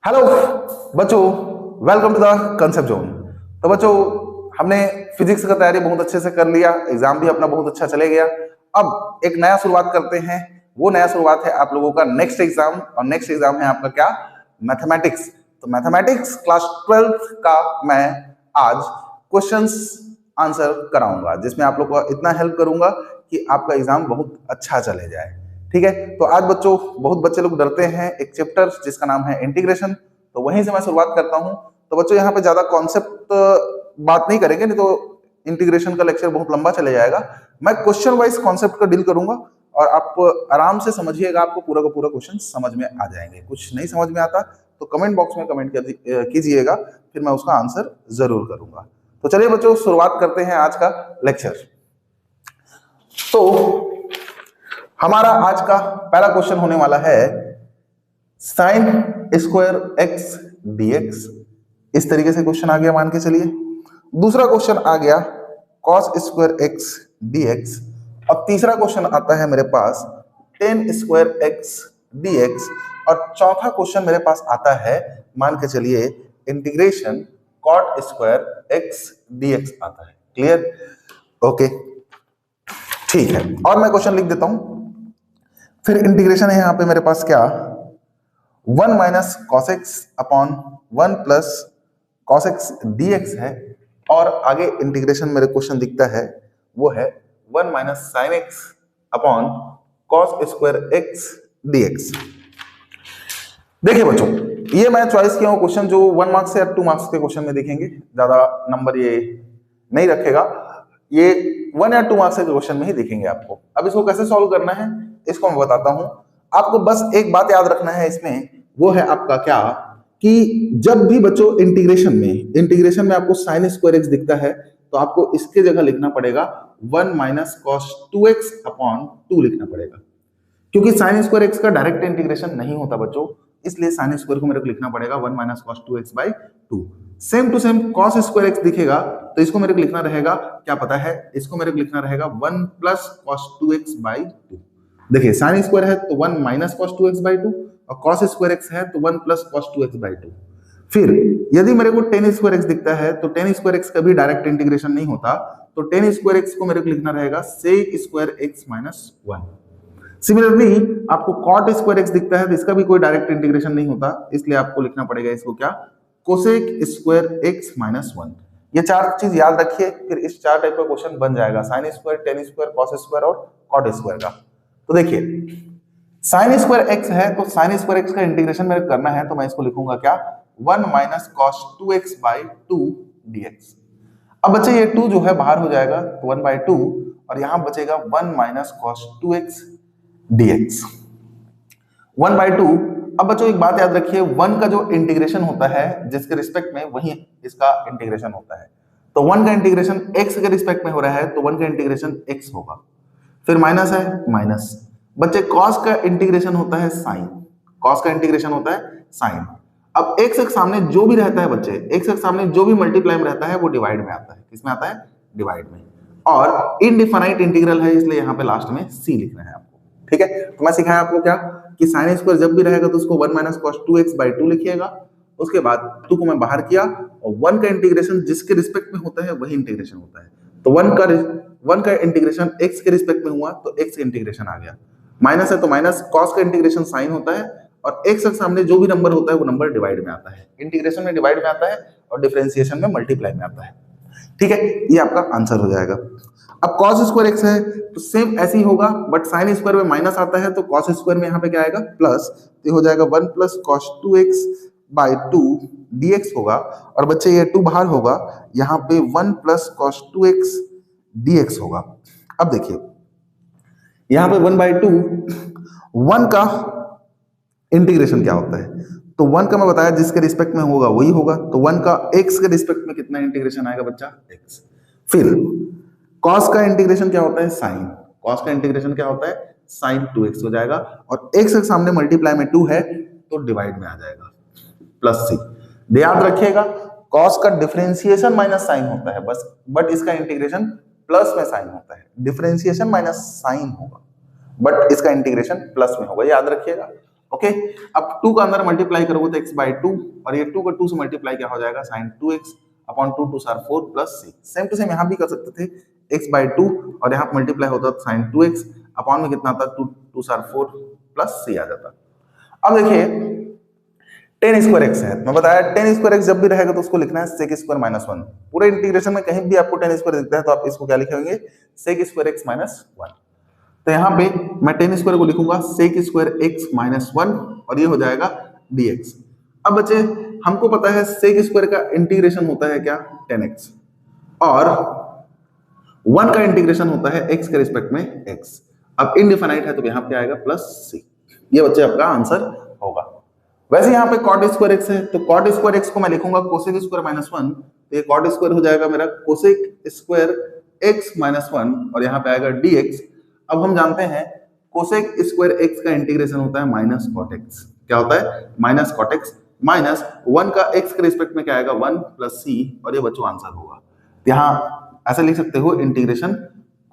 Hello बच्चों, welcome to the concept zone. तो बच्चों, हमने फिजिक्स का तैयारी बहुत अच्छे से कर लिया, एग्जाम भी अपना बहुत अच्छा चले गया। अब एक नया शुरुआत करते हैं। वो नया शुरुआत है आप लोगों का नेक्स्ट एग्जाम, और नेक्स्ट एग्जाम है आपका क्या? मैथमेटिक्स। तो मैथमेटिक्स क्लास 12th का मैं आज क्वेश्चंस आंसर कराऊंगा, जिसमें आप लोग को इतना हेल्प करूंगा कि आपका एग्जाम बहुत अच्छा चले जाए। ठीक है, तो आज बच्चों बहुत बच्चे लोग डरते हैं एक चैप्टर जिसका नाम है इंटीग्रेशन, तो वहीं से मैं शुरुआत करता हूं। तो बच्चों यहाँ पे ज्यादा कॉन्सेप्ट बात नहीं करेंगे, नहीं तो इंटीग्रेशन का लेक्चर बहुत लंबा चले जाएगा। मैं क्वेश्चन वाइज कॉन्सेप्ट का डील करूंगा और आप आराम से समझिएगा, आपको पूरा का पूरा क्वेश्चन समझ में आ जाएंगे। कुछ नहीं समझ में आता तो कमेंट बॉक्स में कमेंट कीजिएगा, फिर मैं उसका आंसर जरूर करूंगा। तो चलिए बच्चों, शुरुआत करते हैं आज का लेक्चर। तो हमारा आज का पहला क्वेश्चन होने वाला है साइन स्क्वायर एक्स डीएक्स। इस तरीके से क्वेश्चन आ गया, मान के चलिए। दूसरा क्वेश्चन आ गया कॉस स्क्वायर एक्स डीएक्स, और तीसरा क्वेश्चन आता है मेरे पास टेन स्क्वायर एक्स डीएक्स, और चौथा क्वेश्चन मेरे पास आता है, मान के चलिए, integration cot square x dx आता है। क्लियर? ओके, ठीक है। और मैं क्वेश्चन लिख देता हूं। फिर इंटीग्रेशन है यहाँ पे मेरे पास क्या, 1 minus cos x upon 1 plus cos x dx है, और आगे इंटीग्रेशन मेरे क्वेश्चन दिखता है वो है 1 minus sine x upon cos square x dx. देखिए बच्चों, ये मैं चॉइस किया हूं क्वेश्चन जो 1 मार्क्स या 2 मार्क्स के क्वेश्चन में दिखेंगे, ज्यादा नंबर ये नहीं रखेगा, ये 1 या 2 मार्क्स के क्वेश्चन में ही दिखेंगे आपको। अब इसको कैसे सॉल्व करना है इसको मैं बताता हूं। आपको बस एक बात याद रखना है इसमें, वो है आपका क्या, कि जब भी बच्चों इंटीग्रेशन में आपको साइन स्क्वायर एक्स दिखता है तो आपको इसके जगह लिखना पड़ेगा 1 माइनस कॉस 2x अपॉन 2 लिखना पड़ेगा, क्योंकि साइन स्क्वायर एक्स का डायरेक्ट इंटीग्रेशन नहीं होता बच्चों, इसलिए साइन स्क्वायर को मेरे को लिखना पड़ेगा 1 minus cos 2x by 2। Same to same cos square x दिखेगा तो इसको मेरे को लिखना रहेगा, क्या पता है, इसको मेरे को लिखना रहेगा 1 प्लस कॉस 2x बाई 2। देखिए साइन स्क्वायर है तो 1 माइनस कॉस 2x बाई 2, और कॉस स्क्वायर एक्स है तो 1 प्लस कॉस 2x बाई 2। फिर यदि मेरे को टेन स्क्वायर एक्स दिखता है तो टेन स्क्वायर एक्स का भी डायरेक्ट इंटीग्रेशन नहीं होता, तो टेन स्क्वायर एक्स को मेरे को लिखना रहेगा sec square x minus 1। Similarly आपको कॉट स्क्वायर एक्स दिखता है तो इसका भी कोई डायरेक्ट इंटीग्रेशन नहीं होता, इसलिए आपको लिखना पड़ेगा इसको क्या, कोसेक स्क्वायर एक्स माइनस 1। ये चार चीज याद रखिए, फिर इस चार टाइप का क्वेश्चन बन जाएगा, sine square, ten square, cos square और कॉट स्क्वायर का। तो देखिए साइन स्क्वायर एक्स है तो साइन स्क्वायर एक्स का इंटीग्रेशन मेरे करना है, तो मैं इसको लिखूंगा क्या, 1 minus cos 2x by 2 dx। अब बच्चे ये 2 जो है बाहर हो जाएगा तो 1 बाई 2, और यहां बचेगा 1 minus cos 2x dx 1 by 2। अब बच्चों एक बात याद रखिए, 1 का जो इंटीग्रेशन होता है जिसके रिस्पेक्ट में, वही इसका इंटीग्रेशन होता है। तो 1 का इंटीग्रेशन x के रिस्पेक्ट में हो रहा है तो 1 का इंटीग्रेशन x होगा। फिर माइनस है माइनस, बच्चे कॉस का इंटीग्रेशन होता है साइन, कॉस का इंटीग्रेशन होता है साइन। अब x के सामने जो भी रहता है बच्चे, x के सामने जो भी मल्टीप्लाई में रहता है वो डिवाइड में आता है। किसमें आता है? डिवाइड में। और इनडिफाइनाइट इंटीग्रल है इसलिए यहाँ पे लास्ट में c लिखना है आपको। ठीक है, तो मैं सिखाया आपको क्या, कि साइन स्क्वायर जब भी रहेगा तो उसको 1 माइनस कॉस 2x बाई 2 लिखिएगा। उसके बाद 2 को मैं बाहर किया, और 1 का इंटीग्रेशन जिसके रिस्पेक्ट में होता है वही इंटीग्रेशन होता है। तो 1 का इंटीग्रेशन x के रिस्पेक्ट में हुआ तो x इंटीग्रेशन आ गया। माइनस है तो माइनस, कॉस का इंटीग्रेशन साइन होता है, और x के सामने जो भी नंबर होता है वो नंबर डिवाइड में आता है। इंटीग्रेशन में डिवाइड में आता है और डिफरेंशिएशन में मल्टीप्लाई में आता है। ठीक है, ये आपका आंसर हो जाएगा। अब cos स्क्वायर x है तो सेम ऐसे ही होगा, बट साइन स्क्वायर में माइनस आता है तो cos स्क्वायर में यहाँ पे क्या आएगा, प्लस, तो हो जाएगा 1 plus cos 2x by 2 dx होगा। और बच्चे ये 2 बाहर होगा, यहाँ पे 1 प्लस कॉस 2x dx होगा। अब देखिए यहाँ पे 1 बाई 2, 1 का इंटीग्रेशन क्या होता है, तो 1 का मैं बताया जिसके रिस्पेक्ट में होगा वही होगा, तो 1 का x के रिस्पेक्ट में कितना इंटीग्रेशन आएगा बच्चा, x। फिर cos का इंटीग्रेशन क्या होता है, साइन, cos का इंटीग्रेशन क्या होता है, साइन 2x हो जाएगा, और x के सामने मल्टीप्लाई में 2 है तो डिवाइड में आ जाएगा, प्लस c। याद रखिएगा cos का डिफरेंशिएशन माइनस साइन होता है बस, बट इसका इंटीग्रेशन प्लस में साइन होता है। डिफरेंशिएशन माइनस साइन होगा बट इसका इंटीग्रेशन प्लस में होगा, याद रखिएगा। ओके। अब 2 का अंदर मल्टीप्लाई करोगे तो x बाई 2 और ये 2 का 2 से मल्टीप्लाई क्या हो जाएगा sine 2x upon 2 2 are 4 plus c। Same to same यहाँ भी कर सकते थे x बाई 2 और यहाँ मल्टीप्लाई होता साइन 2x अपॉन में कितना आता 2 2 आर 4 प्लस c आ जाता। अब देखिए टेन स्क्वायर एक्स है, मैं बताया टेन स्क्वायर एक्स जब भी रहेगा तो उसको लिखना है सेक स्क्वायर माइनस 1। पूरे इंटीग्रेशन में कहीं भी आपको टेन स्क्वायर दिखता है तो आप इसको क्या लिखेंगे सेक स्क्वायर एक्स माइनस 1। तो यहाँ पे मैं टेन स्क्वायर को लिखूंगा सेक स्क्वायर एक्स माइनस 1 और ये हो जाएगा dx। अब बच्चे हमको पता है सेक स्क्वायर का इंटीग्रेशन होता है क्या 10x और 1 का इंटीग्रेशन होता है x के रिस्पेक्ट में x। अब इनडिफाइनाइट है तो यहाँ पे आएगा प्लस c। ये बच्चे आपका आंसर होगा। वैसे यहाँ पे कॉट स्क्वायर एक्स है तो कॉट स्क्वायर एक्स को मैं लिखूंगा कोसेक स्क्वायर माइनस 1। तो ये कॉट स्क्वायर हो जाएगा मेरा कोसेक स्क्वायर एक्स माइनस 1 और यहाँ पे आएगा dx। अब हम जानते हैं कोसेक स्क्वायर एक्स का इंटीग्रेशन होता है माइनस कॉट एक्स। क्या होता है माइनस कॉट एक्स माइनस 1 का x के रिस्पेक्ट में क्या आएगा 1 प्लस c और ये बच्चों आंसर होगा। यहाँ ऐसा लिख सकते हो integration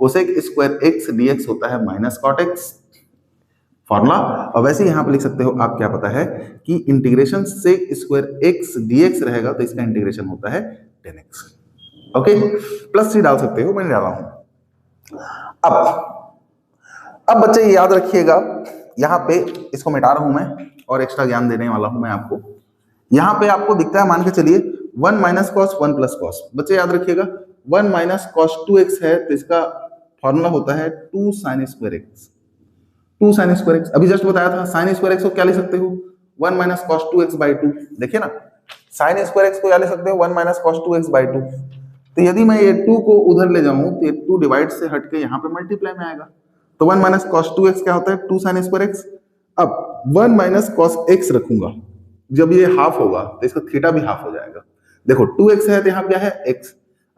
cosec square x dx होता है माइनस कॉट एक्स फॉर्मूला। और वैसे यहाँ पे लिख सकते हो आप क्या पता है कि integration sec square x dx रहेगा तो इसका इंटीग्रेशन होता है 10x। ओके प्लस c डाल सकते हो, मैंने डाला हूं। अब बच्चे ये याद रखिएगा यहाँ पे इसको मिटा रहा हूं मैं और एक्स्ट्रा ज्ञान देने वाला हूं मैं आपको। यहाँ पे आपको दिखता है मान के चलिए 1 माइनस कॉस 1 प्लस कॉस। बच्चे याद रखिएगा 1 माइनस कॉस 2x है तो इसका फॉर्मूला होता है 2 sine square x. 2 sine square x अभी जस्ट बताया था। साइन स्क्वायर एक्स को क्या लिख सकते हो 1 माइनस कॉस 2x बाई 2। देखिए ना साइन स्क्वायर एक्स को क्या लिख सकते हो 1 माइनस कॉस 2x बाई 2। तो यदि मैं ये 2 को उधर ले जाऊं तो ये 2 डिवाइड से हट के यहाँ पे मल्टीप्लाई में आएगा। तो 1 माइनस कॉस 2x क्या होता है 2 साइन स्क्वायर एक्स। अब 1 माइनस कॉस x रखूंगा जब ये हाफ होगा तो इसका थीटा भी हाफ हो जाएगा। देखो 2x है तो यहाँ पे क्या है x।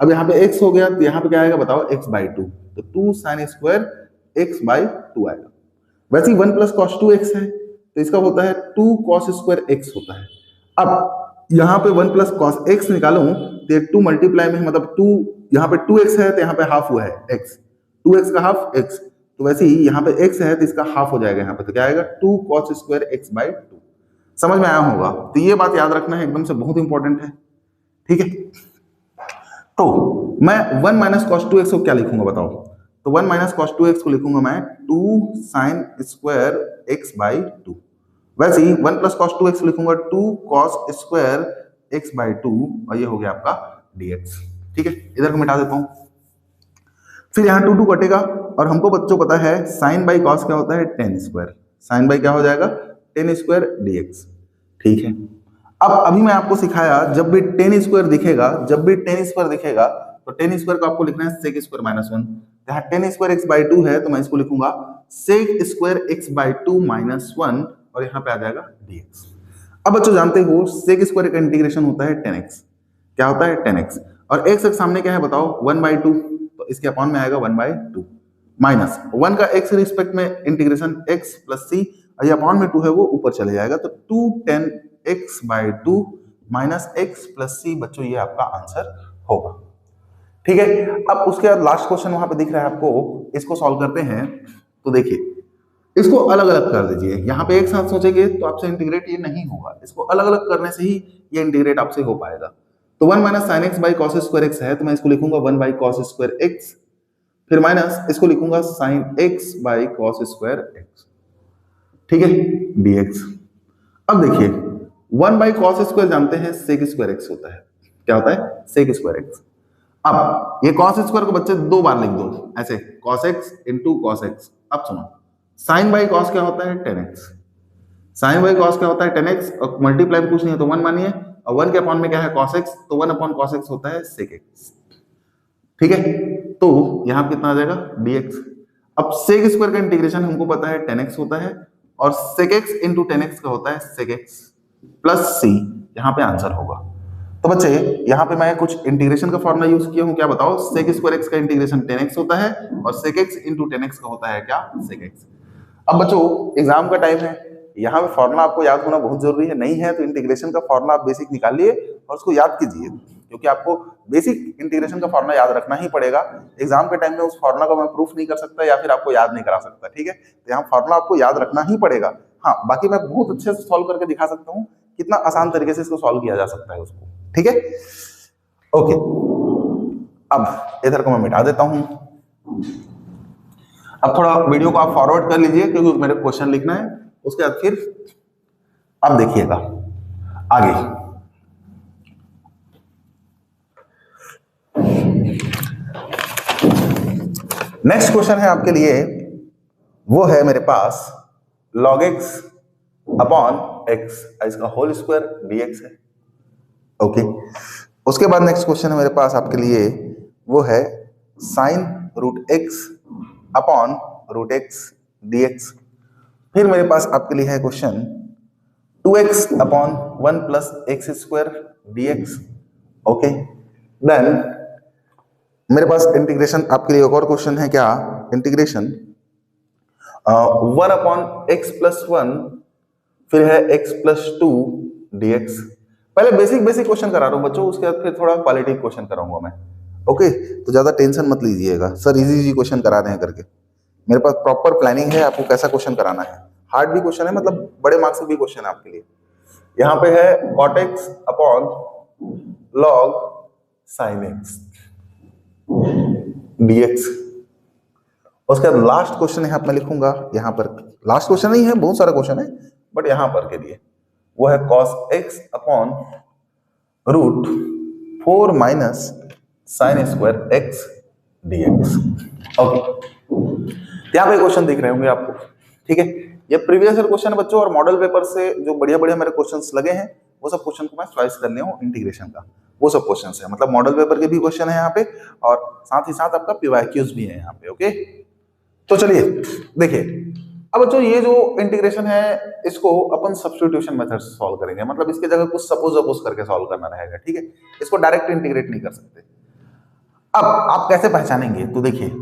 अब यहाँ पे x हो गया तो यहाँ पे क्या आएगा बताओ x बाई 2। तो 2 साइन स्क्वायर x बाई 2 आएगा। वैसे ही 1 प्लस कॉस 2x है तो इसका होता है 2 कॉस स्क्वायर x होता है। अब यहाँ पे 1 प्लस कॉस x निकालूं तो ये 2 मल्टीप्लाई में मतलब 2 यहाँ पे 2x है तो यहाँ पे हाफ हुआ है x 2x का हाफ x। तो वैसे ही यहाँ पे x है तो इसका हाफ हो जाएगा यहाँ पे तो क्या आएगा 2 कॉस स्क्वायर x बाई 2। समझ में आया होगा। तो ये बात याद रखना है एकदम से बहुत इंपॉर्टेंट है। ठीक है तो मैं 1 माइनस कॉस 2x को क्या लिखूंगा बताओ। तो 1 माइनस कॉस 2x को लिखूंगा मैं 2 साइन स्क्वायर x बाई 2। वैसे ही 1 प्लस कॉस 2x लिखूंगा 2 कॉस स्क्वायर x बाई 2 और ये हो गया आपका dx। ठीक है इधर को मिटा देता हूं। फिर यहाँ 2 2 कटेगा और हमको बच्चों पता है साइन बाई कॉस क्या होता है 10 स्क्वायर। साइन बाई क्या हो जाएगा 10 स्क्वायर dx। ठीक है अब अभी मैं आपको सिखाया जब भी 10 स्क्वायर दिखेगा तो 10 स्क्वायर को आपको लिखना है सेक स्क्वायर माइनस 1। यहाँ 10 स्क्वायर एक्स बाई 2 है तो मैं इसको लिखूंगा sec square x by 2 minus 1 और यहाँ पे आ जाएगा dx। अब बच्चों जानते हो सेक स्क्वायर का इंटीग्रेशन होता है 10x। क्या होता है 10x और x के सामने क्या है बताओ 1 बाई 2 तो इसके अपॉन में आएगा 1 बाई 2 माइनस 1 का x रिस्पेक्ट में इंटीग्रेशन x प्लस c और ये अपॉन में 2 है वो ऊपर चले जाएगा तो 2 10 x by 2 minus x plus c बच्चों ये आपका आंसर होगा। ठीक है अब उसके बाद लास्ट क्वेश्चन वहां पे दिख रहा है आपको, इसको सॉल्व करते हैं। तो देखिए इसको अलग अलग कर दीजिए। यहाँ पे एक साथ सोचेंगे तो आपसे इंटीग्रेट ये नहीं होगा, इसको अलग अलग करने से ही ये इंटीग्रेट आपसे हो पाएगा। तो 1 minus sine x by cos square x है तो मैं इसको लिखूंगा 1 बाई कॉस स्क्वायर एक्स फिर माइनस इसको लिखूंगा sine x by cos square x. ठीक है dx। अब देखिए 1 बाई कॉस स्क्वायर जानते हैं सेक स्क्वायर एक्स होता है। क्या होता है सेक स्क्वायर एक्स। अब ये cos स्क्वायर को बच्चे 2 बार लिख दो ऐसे cos x into cos x। अब सुनो साइन बाई कॉस क्या होता है 10x। साइन बाई कॉस क्या होता है 10x और मल्टीप्लाई में कुछ नहीं है तो 1 मानिए और 1 के अपॉन में क्या है cos x तो 1 अपॉन cos x होता है sec x। ठीक है तो यहाँ पे कितना आ जाएगा dx। अब sec स्क्वायर का इंटीग्रेशन हमको पता है 10x होता है और sec x इंटू 10x का होता है sec x प्लस c। यहाँ पे आंसर होगा। तो बच्चे यहाँ पे मैं कुछ इंटीग्रेशन का फॉर्मूला यूज किया हूँ। क्या बताओ सेक स्क्वायर एक्स का इंटीग्रेशन 10x होता है और सेक एक्स इंटू 10x का होता है क्या सेक एक्स। अब बच्चों एग्जाम का टाइम है, यहाँ पे फॉर्मूला आपको याद होना बहुत जरूरी है। नहीं है तो इंटीग्रेशन का फॉर्मूला आप बेसिक निकालिए और उसको याद कीजिए क्योंकि आपको बेसिक इंटीग्रेशन का फॉर्मूला याद रखना ही पड़ेगा। एग्जाम के टाइम में उस फॉर्मूला को मैं प्रूफ नहीं कर सकता या फिर आपको याद नहीं करा सकता। ठीक है तो यहाँ फॉर्मूला आपको याद रखना ही पड़ेगा। हाँ बाकी मैं बहुत अच्छे से सॉल्व करके दिखा सकता हूँ कितना आसान तरीके से इसको सॉल्व किया जा सकता है उसको, ठीक है। ओके, अब इधर को मैं मिटा देता हूं। अब थोड़ा वीडियो को आप फॉरवर्ड कर लीजिए क्योंकि मेरे क्वेश्चन लिखना है, उसके बाद फिर अब देखिएगा आगे। नेक्स्ट क्वेश्चन है आपके लिए, वो है मेरे पास log x अपॉन x, इसका होल स्क्वायर dx है। ओके, उसके बाद नेक्स्ट क्वेश्चन है मेरे पास आपके लिए, वो है sine root x upon root x dx। फिर मेरे पास आपके लिए है question 2x upon 1 plus x square dx। Okay, then मेरे पास इंटीग्रेशन आपके लिए एक और क्वेश्चन है, क्या इंटीग्रेशन 1 अपॉन एक्स प्लस 1 फिर है x प्लस 2 dx। पहले बेसिक क्वेश्चन करा रहा हूं बच्चों, उसके बाद फिर थोड़ा क्वालिटी क्वेश्चन कराऊंगा मैं। ओके, तो ज्यादा टेंशन मत लीजिएगा, सर इजी क्वेश्चन करा रहे हैं करके। मेरे पास प्रॉपर प्लानिंग है आपको कैसा क्वेश्चन कराना है। हार्ड भी क्वेश्चन है, मतलब बड़े मार्क्स भी क्वेश्चन है आपके लिए। यहाँ पे है cot x upon log sin x dx। उसके बाद लास्ट क्वेश्चन यहाँ मैं लिखूंगा, यहाँ पर लास्ट क्वेश्चन नहीं है, बहुत सारा क्वेश्चन है, बट यहाँ पर के लिए वो है cos x upon root 4 minus sine square x dx। Okay, यहाँ पे क्वेश्चन दिख रहे होंगे आपको, ठीक है। ये प्रीवियस ईयर क्वेश्चन है बच्चों, और मॉडल पेपर से जो बढ़िया मेरे क्वेश्चंस लगे हैं वो सब क्वेश्चन को मैं चॉइस कर लिया हूँ इंटीग्रेशन का, वो सब क्वेश्चंस है, मतलब मॉडल पेपर के भी क्वेश्चन है यहाँ पे, और साथ ही साथ आपका पीवाईक्यूज भी है यहाँ पे। ओके, तो चलिए देखिए, अब बच्चों ये जो इंटीग्रेशन है इसको अपन सब्स्टिट्यूशन मेथड से सॉल्व करेंगे, मतलब इसके जगह कुछ सपोज करके सॉल्व करना रहेगा, ठीक है। इसको डायरेक्ट इंटीग्रेट नहीं कर सकते। अब आप कैसे पहचानेंगे, तो देखिए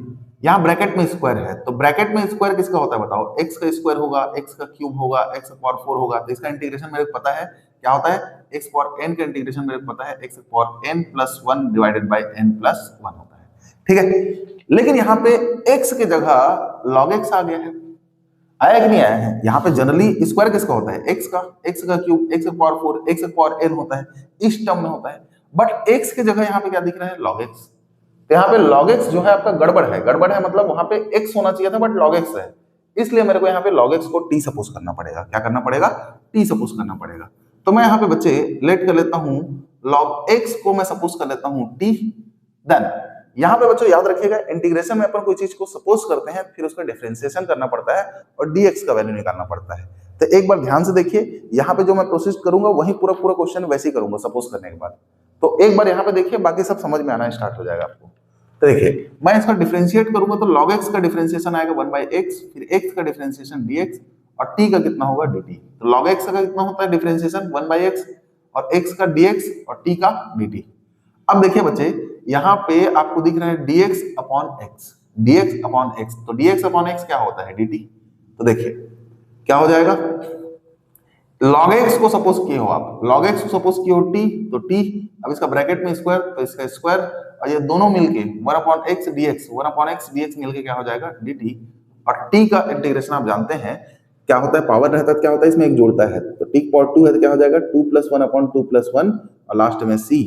यहाँ ब्रैकेट में स्क्वायर है, तो ब्रैकेट में स्क्वायर किसका होता है बताओ, x का स्क्वायर होगा, x का क्यूब होगा, x पावर 4 होगा, तो इसका इंटीग्रेशन मेरे को पता है क्या होता है, x पावर n का इंटीग्रेशन मेरे को पता है x power n plus 1 divided by n plus 1 होता है, ठीक है। लेकिन यहाँ पे x की जगह log x आ गया है, आया कि नहीं आया है। यहाँ पे जनरली स्क्वायर किसका होता है, x का cube, x power 4, x power n होता है, इस टर्म में होता है, बट x की जगह यहाँ पे क्या दिख रहा है, log x। तो यहाँ पे log x जो है आपका गड़बड़ है, मतलब वहां पे x होना चाहिए था बट log x है, इसलिए मेरे को यहाँ पे log x को t सपोज करना पड़ेगा। क्या करना पड़ेगा, t सपोज करना पड़ेगा। तो मैं यहाँ पे बच्चे लेट कर लेता हूँ log x को मैं सपोज कर लेता हूँ t। देन यहाँ पे बच्चों याद रखिएगा, इंटीग्रेशन में अपन कोई चीज को सपोज करते हैं फिर उसका डिफरेंशिएशन करना पड़ता है और dx का वैल्यू निकालना पड़ता है। तो एक बार ध्यान से देखिए, यहाँ पे जो मैं प्रोसेस करूंगा वही पूरा क्वेश्चन वैसे ही करूंगा सपोज करने के बाद। तो एक बार यहाँ पे देखिए, बाकी सब समझ में आना स्टार्ट हो जाएगा आपको। तो देखिए मैं इसका डिफरेंशिएट करूंगा तो log x का डिफरेंशिएशन आएगा 1/x, फिर x का डिफरेंशिएशन dx, और t का कितना होगा dt। तो log x का कितना होता है डिफरेंशिएशन 1/x, और x का dx और t का dt। अब देखिए बच्चे यहाँ पे आपको दिख रहा है dx अपॉन x, तो dx अपॉन x क्या होता है dt। तो देखिए क्या हो जाएगा, log x को सपोज किए हो आप, log x को सपोज किए हो t, तो t, अब इसका ब्रैकेट में स्क्वायर तो इसका स्क्वायर, और ये दोनों मिलके 1/x dx मिलके क्या हो जाएगा dt। और t का इंटीग्रेशन आप जानते हैं क्या होता है, पावर रहता है क्या होता है इसमें एक जोड़ता है, तो t पावर 2 है तो क्या हो जाएगा 2 + 1/2 + 1 और लास्ट में c,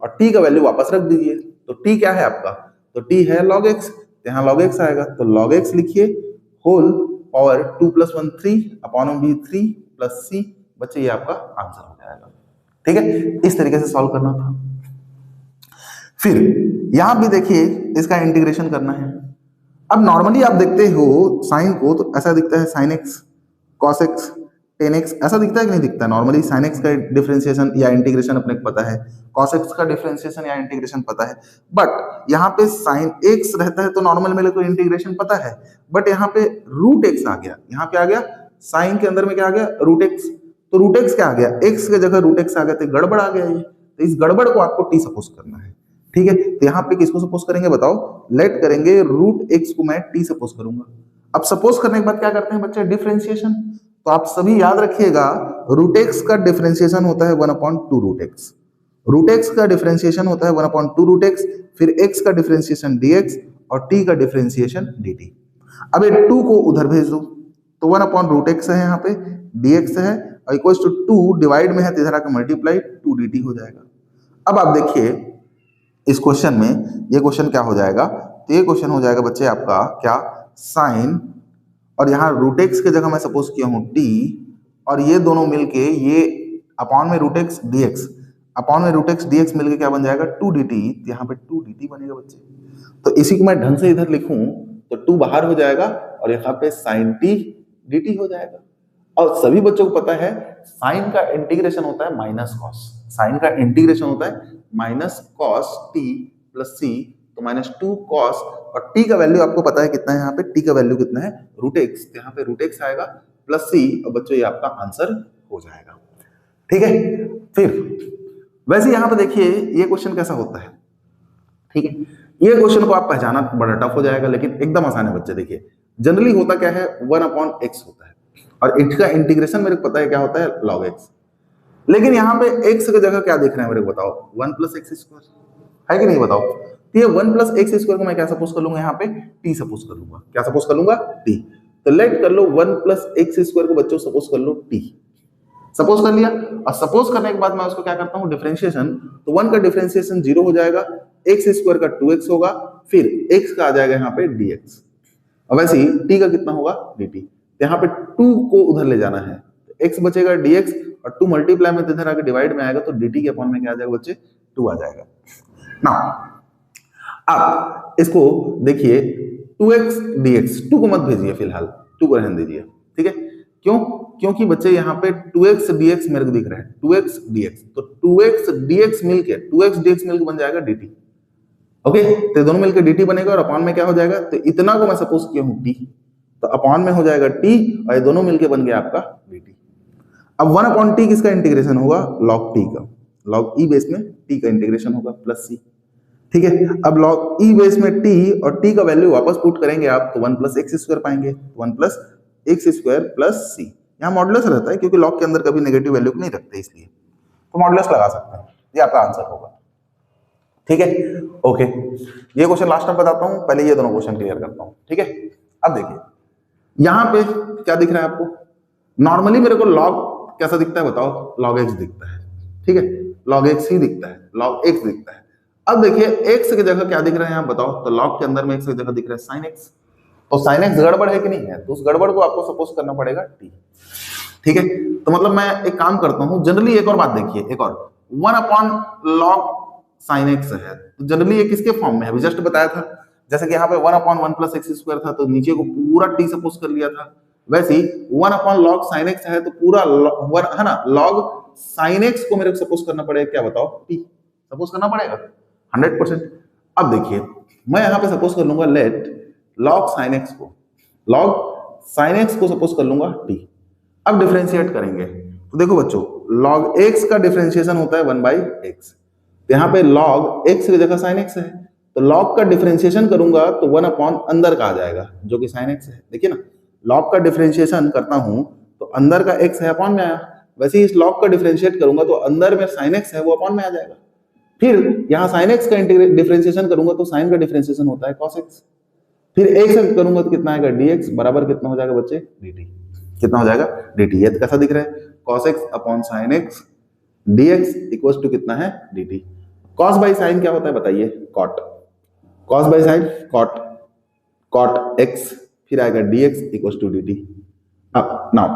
और t का वैल्यू वापस रख दीजिए। तो t क्या है आपका, तो t है log x, यहाँ log x आएगा, तो log x लिखिए होल पावर 2 + 1 3/3 प्लस c, बच्चे ये आपका आंसर हो जाएगा, ठीक है। इस तरीके से सॉल्व करना था। फिर यहां भी देखिए इसका इंटीग्रेशन करना है। अब नॉर्मली आप देखते हो साइन को तो ऐसा दिखता है sin x, cos x, tan x, ऐसा दिखता है कि नहीं दिखता। नॉर्मली sin x का डिफरेंशिएशन या इंटीग्रेशन अपने को पता है, cos x का डिफरेंशिएशन या इंटीग्रेशन पता है, बट यहाँ पे sin x रहता है तो नॉर्मल मेरे को इंटीग्रेशन पता है, बट यहाँ पे रूट x आ गया, यहाँ पे आ गया साइन के अंदर में क्या आ गया रूट x, तो रूट x क्या आ गया, x की जगह रूट x आ गया, तो गड़बड़ आ गया ये। तो इस गड़बड़ को आपको t सपोज करना है, ठीक है। तो यहाँ पे किसको सपोज करेंगे बताओ, लेट करेंगे रूट x को मैं t सपोज करूंगा। अब सपोज करने के बाद क्या करते हैं बच्चे, डिफरेंशिएशन। तो आप सभी याद रखिएगा रूट x का डिफरेंशिएशन होता है 1/2 रूट x, रूट x का डिफरेंशिएशन होता है 1/2 रूट x, फिर x का डिफरेंशिएशन dx और t का डिफरेंशिएशन dt। अब ये 2 को उधर भेज दो, तो 1/√x है यहाँ पे, dx है और इक्वल्स टू 2 डिवाइड में है तो इधर आकर मल्टीप्लाई 2 dt हो जाएगा। अब आप देखिए इस क्वेश्चन में ये क्वेश्चन क्या हो जाएगा, तो ये क्वेश्चन हो जाएगा बच्चे आपका क्या, साइन, और यहाँ √x के जगह मैं सपोज किया हूँ t, और ये दोनों मिलके ये अपॉन में √x dx, अपॉन में √x dx मिलके क्या बन जाएगा 2 dt, तो यहाँ पे 2 dt बनेगा बच्चे। तो इसी को मैं ढंग से इधर लिखूं तो 2 बाहर हो जाएगा और यहाँ पे sin t dt हो जाएगा। और सभी बच्चों को पता है साइन का इंटीग्रेशन होता है माइनस कॉस, साइन का इंटीग्रेशन होता है minus cos t plus c, तो -2 कॉस, और t का वैल्यू आपको पता है कितना है, यहाँ पे t का वैल्यू कितना है √x, तो यहाँ पे √x आएगा प्लस c, और बच्चों ये आपका आंसर हो जाएगा। ठीक है, फिर वैसे यहाँ पे देखिए ये क्वेश्चन कैसा होता है, ठीक है, ये क्वेश्चन को आप पहचाना बड़ा टफ हो जाएगा लेकिन एकदम आसान है बच्चे। देखिए जनरली होता क्या है 1/x होता है और इसका इंटीग्रेशन मेरे को पता है क्या होता है log x, लेकिन यहाँ पे x की जगह क्या देख रहे हैं मेरे को बताओ, 1 + x² है कि नहीं बताओ। तो ये 1 + x² को मैं क्या सपोज कर लूंगा, यहाँ पे t सपोज कर लूंगा, क्या सपोज कर लूंगा t, तो लेट कर लो 1 + x² को बच्चों सपोज कर लो t, सपोज कर लिया, और सपोज करने के बाद मैं उसको क्या करता हूँ डिफरेंशिएशन, तो 1 का डिफरेंशिएशन 0 हो जाएगा, x² का 2x होगा, फिर x का आ जाएगा यहाँ पे dx, और वैसे ही t का कितना होगा dt, यहाँ पे 2 को उधर ले जाना है, तो x बचेगा dx और 2 मल्टीप्लाई में इधर आके डिवाइड में आएगा, तो dt के अपॉन में क्या आ जाएगा बच्चे 2 आ जाएगा। नाउ अब इसको देखिए 2x dx, 2 को मत भेजिए फिलहाल, 2 को रहने दीजिए, ठीक है, क्यों, क्योंकि बच्चे यहाँ पे 2x dx मेरे को दिख रहा है, 2x dx, तो 2x dx मिलके बन जाएगा dt, ओके, तो दोनों मिलकर dt बनेगा और अपॉन में क्या हो जाएगा, तो इतना को मैं सपोज किया हूँ t, तो अपॉन में हो जाएगा t और ये दोनों मिलके बन गया आपका dt। अब 1/t किसका इंटीग्रेशन होगा, log t का, log e बेस में t का इंटीग्रेशन होगा प्लस c, ठीक है। अब log e बेस में t और t का वैल्यू वापस पुट करेंगे आप, तो 1 + x² पाएंगे, 1 + x² प्लस c, यहाँ मॉडुलस रहता है क्योंकि log के अंदर कभी नेगेटिव वैल्यू नहीं रखते इसलिए, तो मॉडुलस लगा सकते हैं, ये आपका आंसर होगा, ठीक है, ओके। ये क्वेश्चन लास्ट में बताता हूं, पहले ये दोनों क्वेश्चन क्लियर करता हूं, ठीक है। अब देखिए यहां पे क्या दिख रहा है आपको, नॉर्मली मेरे को log कैसा दिखता है बताओ, log x दिखता है, ठीक है, log x ही दिखता है, log x दिखता है। अब देखिए x की जगह क्या दिख रहा है यहाँ बताओ, तो log के अंदर में x की जगह दिख रहा है sin x, तो sin x गड़बड़ है कि नहीं है, तो उस गड़बड़ को आपको सपोज करना पड़ेगा t, ठीक है। तो मतलब मैं एक काम करता हूं, जनरली एक और बात देखिए, एक और 1/log sin x है, तो जनरली ये किसके फॉर्म में है, अभी जस्ट बताया था, जैसे कि यहाँ पे 1/1 + x² था तो नीचे को पूरा t सपोज कर लिया था, वैसे ही 1/log sin x है तो पूरा है ना, log sin x को मेरे को सपोज करना पड़ेगा, क्या बताओ t सपोज करना पड़ेगा 100%। अब देखिए मैं यहाँ पे सपोज कर लूंगा लेट log sin x को, log sin x को सपोज कर लूंगा t। अब डिफरेंशिएट करेंगे तो देखो बच्चों log x का डिफरेंशिएशन होता है 1/x, यहाँ पे log x की जगह sin x है, तो log का डिफरेंशिएशन करूंगा तो 1/ अंदर का आ जाएगा जो कि sin x है, देखिए ना, log का डिफरेंशिएशन करता हूं तो अंदर का x है अपॉन में आया, वैसे ही इस log का डिफरेंशिएट करूंगा तो अंदर में sin x है वो अपॉन में आ जाएगा, फिर यहाँ sin x का डिफरेंशिएशन करूंगा तो sin का डिफरेंशिएशन होता है cos x, फिर x करूंगा तो कितना आएगा dx बराबर कितना हो जाएगा बच्चे dt, कितना हो जाएगा dt, ये कैसा दिख रहा है cos x upon sin x dx equals to कितना है dt। cos बाई sin क्या होता है बताइए, cot, cos by sin cot x, फिर आएगा dx इक्वल्स टू dt। अब now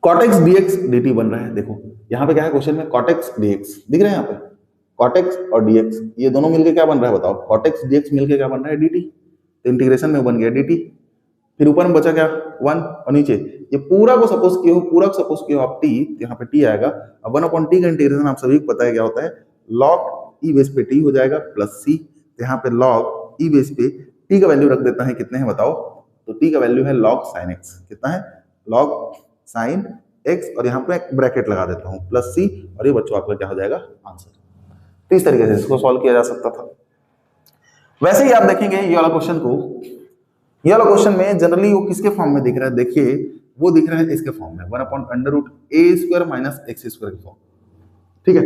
cot x dx dt बन रहा है, देखो यहाँ पे क्या है क्वेश्चन में cot x dx दिख रहा है, यहाँ पे cot x और dx ये दोनों मिलके क्या बन रहा है बताओ, cot x dx मिलके क्या बन रहा है dt, तो इंटीग्रेशन में बन गया dt, फिर ऊपर में बचा क्या 1 और नीचे ये पूरा को सपोज किया हो, पूरा को सपोज किया हो आप t, तो यहाँ पे t आएगा। अब 1/t का इंटीग्रेशन आप सभी को पता है क्या होता है, log e बेस पे t हो जाएगा प्लस c, तो यहाँ पे log e बेस पे t का वैल्यू रख देता है, कितने हैं बताओ, तो t का वैल्यू है log sin x, कितना है log sin x, और यहाँ पे ब्रैकेट लगा देता हूँ प्लस c, और ये बच्चों आपका क्या हो जाएगा आंसर। तो इस तरीके से इसको सॉल्व किया जा सकता था। वैसे ही आप देखेंगे ये वाला क्वेश्चन को, ये वाला क्वेश्चन में जनरली वो किसके फॉर्म में दिख रहा है, देखिए वो दिख रहा है इसके फॉर्म में 1/√a² - x² के फॉर्म, ठीक है।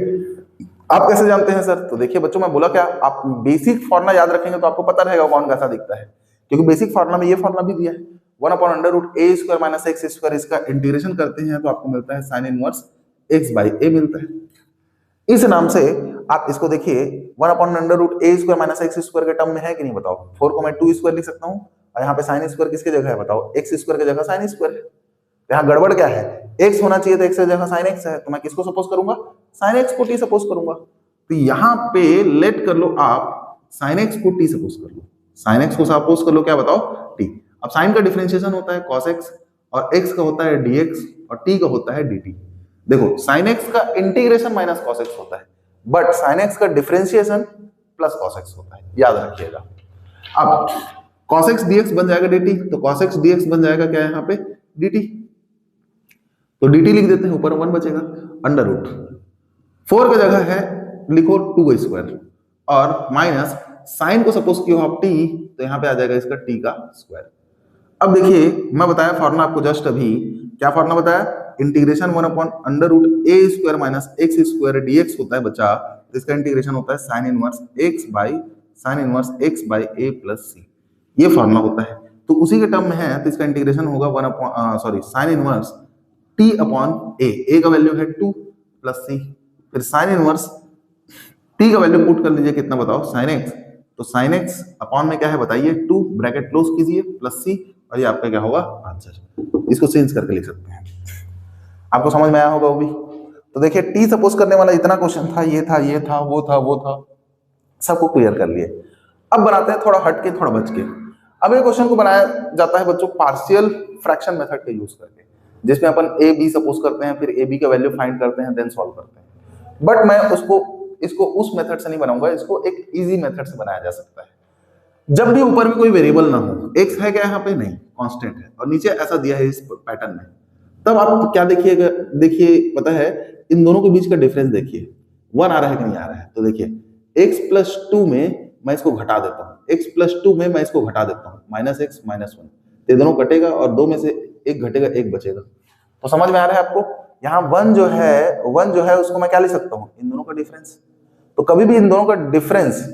आप कैसे जानते हैं सर, तो देखिए बच्चों मैं बोला क्या, आप बेसिक फॉर्मूला याद रखेंगे तो आपको पता रहेगा कौन कैसा दिखता है, क्योंकि बेसिक फॉर्मूला में ये फॉर्मूला भी दिया है, one upon under root a square minus x square, इसका इंटीग्रेशन करते हैं तो आपको मिलता है साइन इनवर्स एक्स बाई ए मिलता है। इस नाम से आप इसको देखिए, one upon under root a square minus x square के टर्म में है कि नहीं बताओ। 4 को मैं 2 स्क्वायर लिख सकता हूँ, और यहाँ पे साइन स्क्वायर किसकी जगह है बताओ, एक्स स्क्वायर की जगह साइन स्क्वायर है। यहाँ गड़बड़ क्या है, एक्स होना चाहिए तो एक्स की जगह साइन एक्स है, तो मैं किसको सपोज करूंगा, साइन एक्स को टी सपोज करूंगा। तो यहाँ पे लेट कर लो आप साइन एक्स को टी सपोज कर लो, साइन एक्स को सपोज कर लो क्या बताओ, टी। अब साइन का डिफरेंशिएशन होता है cos x, और x का होता है dx, और t का होता है dt। देखो sin x का इंटीग्रेशन माइनस cos x होता है, बट sin x का डिफरेंशिएशन प्लस cos x होता है, याद रखिएगा। अब cos x dx बन जाएगा dt, तो cos x dx बन जाएगा क्या यहाँ पे dt, तो dt लिख देते हैं, ऊपर 1 बचेगा, अंडर रूट 4 की जगह है लिखो 2 स्क्वायर, और माइनस साइन को सपोज किया आप t, तो यहाँ पे आ जाएगा इसका t का स्क्वायर। अब देखिए मैं बताया फॉर्मूला आपको जस्ट अभी, क्या फॉर्मूला बताया, integration 1 upon under root a square minus x square dx होता है बच्चा, तो इसका इंटीग्रेशन होता है sine inverse x by sine inverse x by a plus c, ये फॉर्मूला होता है। तो उसी के टर्म में है तो इसका इंटीग्रेशन होगा 1 upon sorry sine inverse t upon a का वैल्यू है 2 प्लस c, फिर साइन इनवर्स t का वैल्यू पुट कर लीजिए, कितना बताओ साइन x, तो साइन x अपॉन में क्या है बताइए 2, ब्रैकेट क्लोज कीजिए प्लस c, और ये आपका क्या होगा आंसर। इसको चेंज करके लिख सकते हैं, आपको समझ में आया होगा वो भी। तो देखिए टी सपोज करने वाला इतना क्वेश्चन था, ये था, ये था, वो था, वो था, सबको क्लियर कर लिए। अब बनाते हैं थोड़ा हट के, थोड़ा बच के। अब ये क्वेश्चन को बनाया जाता है बच्चों पार्शियल फ्रैक्शन मेथड का यूज करके, जिसमें अपन ए बी सपोज करते हैं, फिर ए बी का वैल्यू फाइंड करते हैं, देन सॉल्व करते हैं। बट मैं इसको उस मेथड से नहीं बनाऊंगा, इसको एक इजी मेथड से बनाया जा सकता है। जब भी ऊपर में कोई वेरिएबल ना हो, एक्स है क्या यहाँ पे, नहीं, कांस्टेंट है, और नीचे ऐसा दिया है इस पैटर्न में, तब आप क्या देखिएगा, देखिए पता है इन दोनों के बीच का डिफरेंस देखिए, 1 आ रहा है कि नहीं आ रहा है। तो देखिए x प्लस 2 में मैं इसको घटा देता हूँ, x प्लस 2 में मैं इसको घटा देता हूँ, माइनस एक्स माइनस 1, ये दोनों कटेगा और 2 में से एक घटेगा, एक बचेगा। तो समझ में आ रहा है आपको, यहाँ 1 जो है उसको मैं क्या ले सकता हूँ, इन दोनों का डिफरेंस। तो कभी भी इन दोनों का डिफरेंस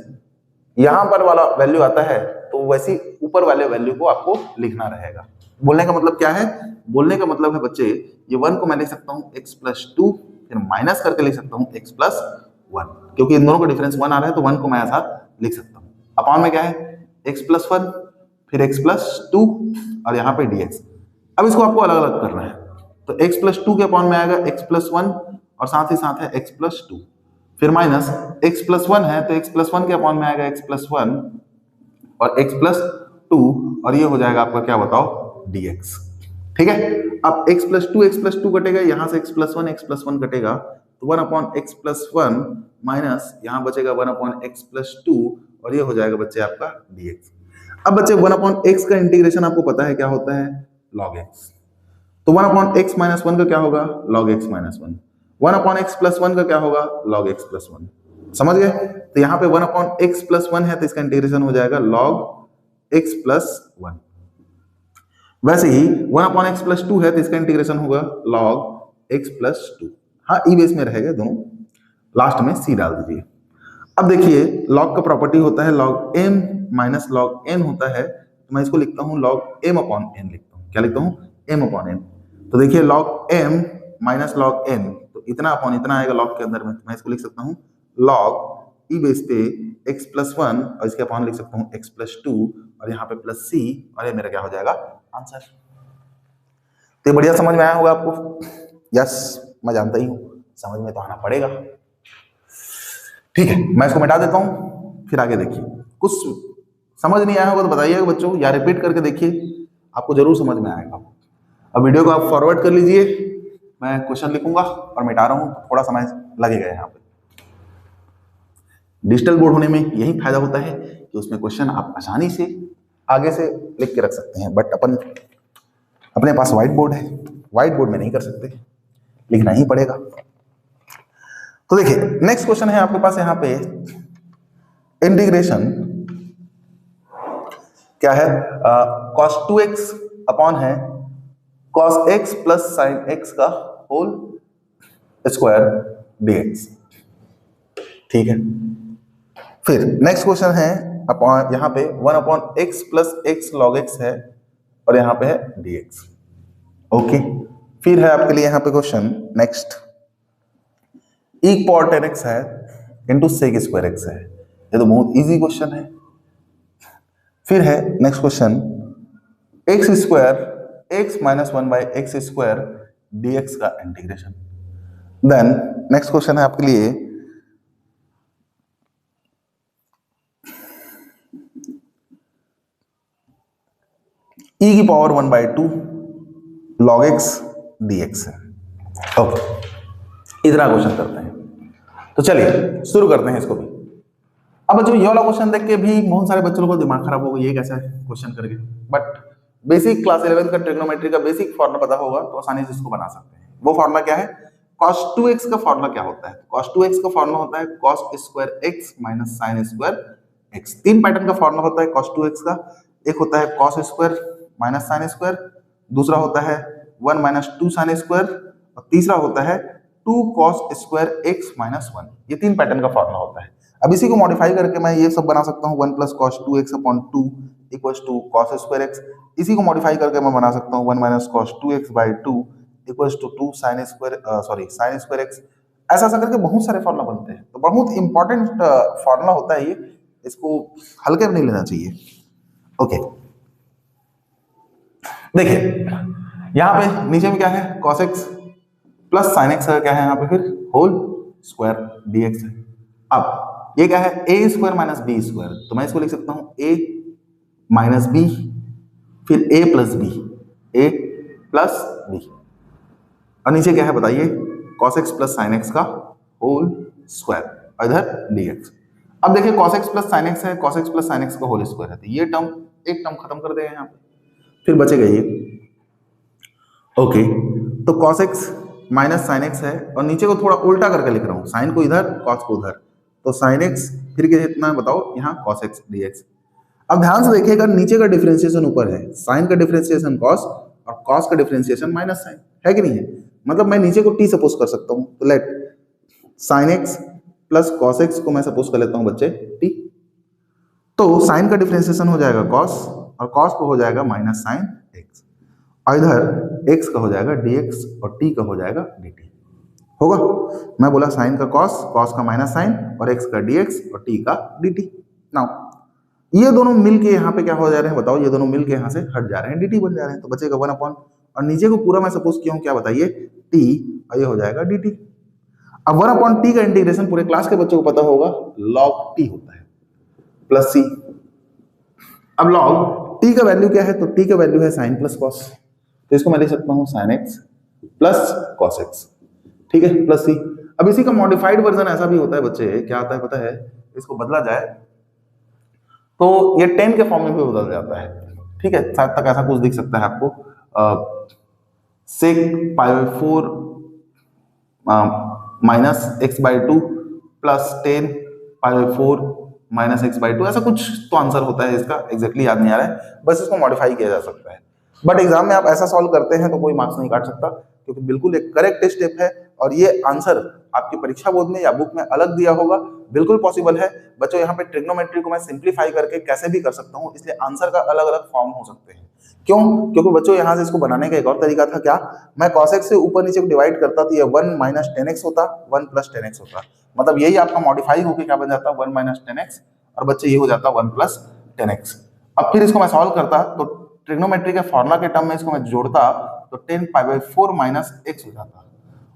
यहां पर वाला वैल्यू आता है, तो वैसी ऊपर वाले वैल्यू को आपको लिखना रहेगा। बोलने का मतलब क्या है, बोलने का मतलब है बच्चे, ये 1 को मैं लिख सकता हूँ x प्लस 2, फिर माइनस करके लिख सकता हूँ x प्लस 1, क्योंकि इन दोनों का डिफरेंस 1 आ रहा है, तो 1 को मैं ऐसा लिख सकता हूँ। अपॉन में क्या है x प्लस 1, फिर x प्लस 2, और यहाँ पे dx। अब इसको आपको अलग अलग करना है, तो x प्लस 2 के अपॉन में आएगा x प्लस 1, और साथ ही साथ है x प्लस 2, फिर माइनस x प्लस 1 है तो x प्लस 1 के अपॉन में आएगा x प्लस 1 और x प्लस 2, और ये हो जाएगा आपका क्या बताओ dx। ठीक है, अब x प्लस 2 कटेगा, यहां से x प्लस 1 कटेगा, तो 1 अपॉन x प्लस 1 माइनस यहाँ बचेगा 1 अपॉन x प्लस 2, और ये हो जाएगा बच्चे आपका dx। अब बच्चे 1 अपॉन x का इंटीग्रेशन आपको पता है क्या होता है, log x। तो 1 अपॉन x माइनस 1 का क्या होगा, log x minus 1। 1 upon x plus 1 का क्या होगा, log x प्लस 1। समझ गए, तो यहाँ पे 1 अपॉन x प्लस 1 है, तो इसका इंटीग्रेशन हो जाएगा log x प्लस 1। वैसे ही 1 अपॉन x प्लस 2 है, तो इसका इंटीग्रेशन होगा log x प्लस 2। हाँ, ई बेस में रहेगा दोनों, लास्ट में c डाल दीजिए। अब देखिए log का प्रॉपर्टी होता है log m minus log n होता है, तो मैं इसको लिखता हूँ log m अपॉन n लिखता हूँ, क्या लिखता हूँ, m अपॉन n। तो देखिए log m minus log n, तो इतना अपॉन इतना आएगा log के अंदर में, तो मैं इसको लिख सकता हूँ log ई बेस पे x प्लस 1, और इसके अपॉन लिख सकता हूँ x प्लस 2, और यहाँ पे प्लस c, और ये मेरा क्या हो जाएगा आंसर। तो ये बढ़िया समझ में आया होगा आपको, यस मैं जानता ही हूँ, समझ में तो आना पड़ेगा। ठीक है, मैं इसको मिटा देता हूँ, फिर आगे देखिए। कुछ समझ नहीं आया होगा तो बताइएगा बच्चों, या रिपीट करके देखिए, आपको जरूर समझ में आएगा। अब वीडियो को आप फॉरवर्ड कर लीजिए, मैं क्वेश्चन लिखूंगा और मिटा रहा हूँ, थोड़ा समय लगेगा। यहाँ पे डिजिटल बोर्ड होने में यही फायदा होता है कि उसमें क्वेश्चन आप आसानी से आगे से लिख के रख सकते हैं, बट अपने पास व्हाइट बोर्ड है, व्हाइट बोर्ड में नहीं कर सकते, लिखना ही पड़ेगा। तो देखिए नेक्स्ट क्वेश्चन है आपके पास यहाँ पे, इंटीग्रेशन क्या है, cos 2x अपॉन है cos x plus sin x का होल स्क्वायर dx। ठीक है, फिर नेक्स्ट क्वेश्चन है अपॉन यहाँ पे 1 upon x plus x log x है, और यहाँ पे है dx। ओके, फिर है आपके लिए यहाँ पे question next, e power 10x है इंटू सेक स्क्वायर एक्स है। ये तो बहुत इजी क्वेश्चन है। फिर है next question, x square x minus 1/x² dx का इंटीग्रेशन। देन नेक्स्ट क्वेश्चन है आपके लिए e की पावर 1/2 log x dx है। ओके, इतना क्वेश्चन करते हैं। तो चलिए शुरू करते हैं इसको भी। अब बच्चों ये वाला क्वेश्चन देख के भी बहुत सारे बच्चों को दिमाग खराब होगा, ये कैसा क्वेश्चन करके, बट बेसिक क्लास 11 का ट्रिग्नोमेट्री का बेसिक फॉर्मूला पता होगा तो आसानी से इसको बना सकते हैं। वो फॉर्मूला क्या है? cos 2x का फॉर्मूला क्या होता है? cos 2x का फॉर्मूला होता है cos square x minus sin square x। तीन पैटर्न का फॉर्मूला होता है cos 2x का। एक होता है cos square minus sin square, दूसरा होता है 1 माइनस 2 sin स्क्वायर, और तीसरा होता है 2 cos स्क्वायर x माइनस 1। ये तीन पैटर्न का फॉर्मूला होता है। अब इसी को मॉडिफाई करके मैं ये सब बना सकता हूँ 1 plus cos 2x upon 2 equals to cos square x। इसी को मॉडिफाई करके मैं बना सकता हूँ 1 minus cos 2x by 2 equals to 2 sin square x। ऐसा ऐसा करके बहुत सारे फॉर्मूला बनते हैं। तो बहुत इंपॉर्टेंट फॉर्मूला होता है ये, इसको हल्के में नहीं लेना चाहिए। ओके, देखिए यहाँ पे नीचे में क्या है, cos x plus sin x का क्या है यहाँ पे फिर होल स्क्वायर dx है। अब ये क्या है, a square minus b square, तो मैं इसको लिख सकता हूँ a माइनस बी, फिर a plus b, a plus b, और नीचे क्या है बताइए, cos x plus sin x का होल स्क्वायर, और इधर dx। अब देखिए cos x plus sin x है, cos x plus sin x का होल स्क्वायर है, तो ये टर्म एक टर्म खत्म कर देगा यहाँ पे, फिर बचेगा ये। ओके, तो cos x minus sin x है, और नीचे को थोड़ा उल्टा करके लिख रहा हूँ, sin को इधर cos को उधर, तो sin x फिर कितना है बताओ, यहाँ cos x dx। अब ध्यान से देखिएगा नीचे का डिफरेंशिएशन ऊपर है, sin का डिफरेंशिएशन cos और cos का डिफरेंशिएशन माइनस sin है कि नहीं है। मतलब मैं नीचे को t सपोज कर सकता हूँ, तो let sin x plus cos x को मैं सपोज कर लेता हूँ बच्चे t। तो sin का डिफरेंशिएशन हो जाएगा cos, और cos को हो जाएगा माइनस sin x, और इधर x का हो जाएगा dx और t का हो जाएगा dt। होगा, मैं बोला sin का cos, cos का माइनस sin, और x का dx और t का dt। नाउ ये दोनों मिलके यहाँ पे क्या हो जा रहे हैं बताओ, ये दोनों मिलके यहाँ से हट जा रहे हैं, dt बन जा रहे हैं, तो बचेगा 1 अपॉन, और नीचे को पूरा मैं सपोज किया हूँ क्या बताइए, t, और ये हो जाएगा dt। अब 1 अपॉन t का इंटीग्रेशन पूरे क्लास के बच्चों को पता होगा log t होता है प्लस c। अब log t का वैल्यू क्या है, तो t का वैल्यू है sin प्लस cos, तो इसको मैं लिख सकता हूँ sin x plus cos x, ठीक है, प्लस c। अब इसी का मॉडिफाइड वर्जन ऐसा भी होता है बच्चे, क्या आता है पता है, इसको बदला जाए तो ये 10 के फॉर्म में भी बदल जाता है, ठीक है, शायद तक ऐसा कुछ दिख सकता है आपको, sec π/4 minus x/2 plus 10 π/4 minus x/2, ऐसा कुछ तो आंसर होता है इसका, एग्जैक्टली याद नहीं आ रहा है, बस इसको मॉडिफाई किया जा सकता है। बट एग्जाम में आप ऐसा सॉल्व करते हैं तो कोई मार्क्स नहीं काट सकता, क्योंकि बिल्कुल एक करेक्ट स्टेप है, और ये आंसर आपकी परीक्षा बोर्ड में या बुक में अलग दिया होगा, बिल्कुल पॉसिबल है बच्चों। यहाँ पे ट्रिग्नोमेट्री को मैं सिंप्लीफाई करके कैसे भी कर सकता हूँ, इसलिए आंसर का अलग अलग फॉर्म हो सकते हैं। क्यों? क्योंकि बच्चों यहाँ से इसको बनाने का एक और तरीका था, क्या, मैं cos x से ऊपर नीचे को डिवाइड करता तो ये 1 माइनस 10x होता, 1 प्लस 10x होता, मतलब यही आपका मॉडिफाई होकर क्या बन जाता, 1 माइनस 10x, और बच्चे ये हो जाता 1 प्लस 10x। अब फिर इसको मैं सॉल्व करता तो ट्रिग्नोमेट्री के फॉर्मूला के टर्म में इसको मैं जोड़ता तो 10 π/4 माइनस x हो जाता,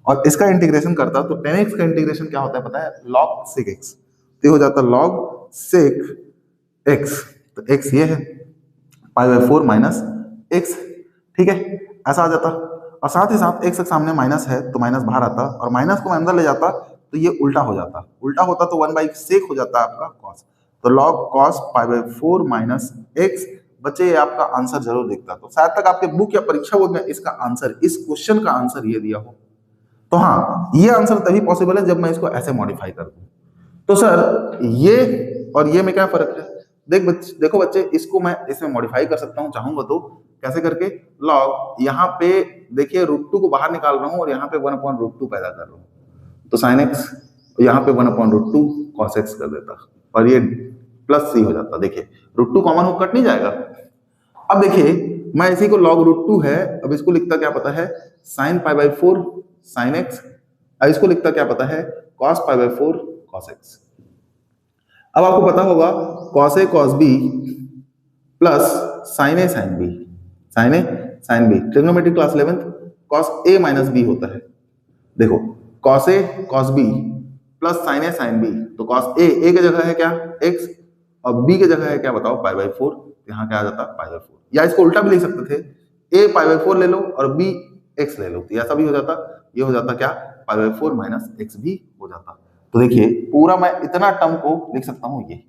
और इसका इंटीग्रेशन करता तो 10x का इंटीग्रेशन क्या होता है पता है, log sec x, तो हो जाता log sec x, तो x ये है π/4 माइनस x, ठीक है, ऐसा आ जाता। और साथ ही साथ x के सामने माइनस है तो माइनस बाहर आता, और माइनस को मैं अंदर ले जाता तो ये उल्टा हो जाता, उल्टा होता तो 1/sec हो जाता आपका cos, तो log cos π/4 माइनस x। बच्चे ये आपका आंसर जरूर दिखता, तो शायद तक आपके बुक या परीक्षा बोर्ड में इसका आंसर, इस क्वेश्चन का आंसर ये दिया हो, तो हाँ ये आंसर तभी पॉसिबल है जब मैं इसको ऐसे मॉडिफाई कर दूं। तो सर ये और ये में क्या फर्क है, देखो बच्चे, इसको मैं इसमें मॉडिफाई कर सकता हूँ चाहूंगा तो, कैसे करके, लॉग यहाँ पे देखिए √2 को बाहर निकाल रहा हूँ और यहाँ पे 1/√2 पैदा कर रहा हूँ, तो sin x यहाँ पे 1/√2 cos x कर देता, और ये प्लस c हो जाता। देखिए √2 कॉमन हो कट नहीं जाएगा, अब देखिए मैं इसी को log रूट 2 है, अब इसको लिखता क्या पता है sin pi by 4 sin x, अब इसको लिखता क्या पता है cos pi by 4 cos x। अब आपको पता होगा cos a cos b plus sin a sin b, sin a sin b trigonometry class 11 cos a minus b होता है। देखो cos a cos b plus sin a sin b, तो cos a की जगह है क्या x और b की जगह है क्या बताओ पाई बाई 4, यहाँ क्या आ जाता पाई बाई 4, या इसको उल्टा भी लिख सकते थे a पाई बाई 4 ले लो और b x ले लो, तो ऐसा भी हो जाता, ये हो जाता क्या पाई बाई 4 माइनस x भी हो जाता। तो देखिए पूरा मैं इतना टर्म को लिख सकता हूँ। ये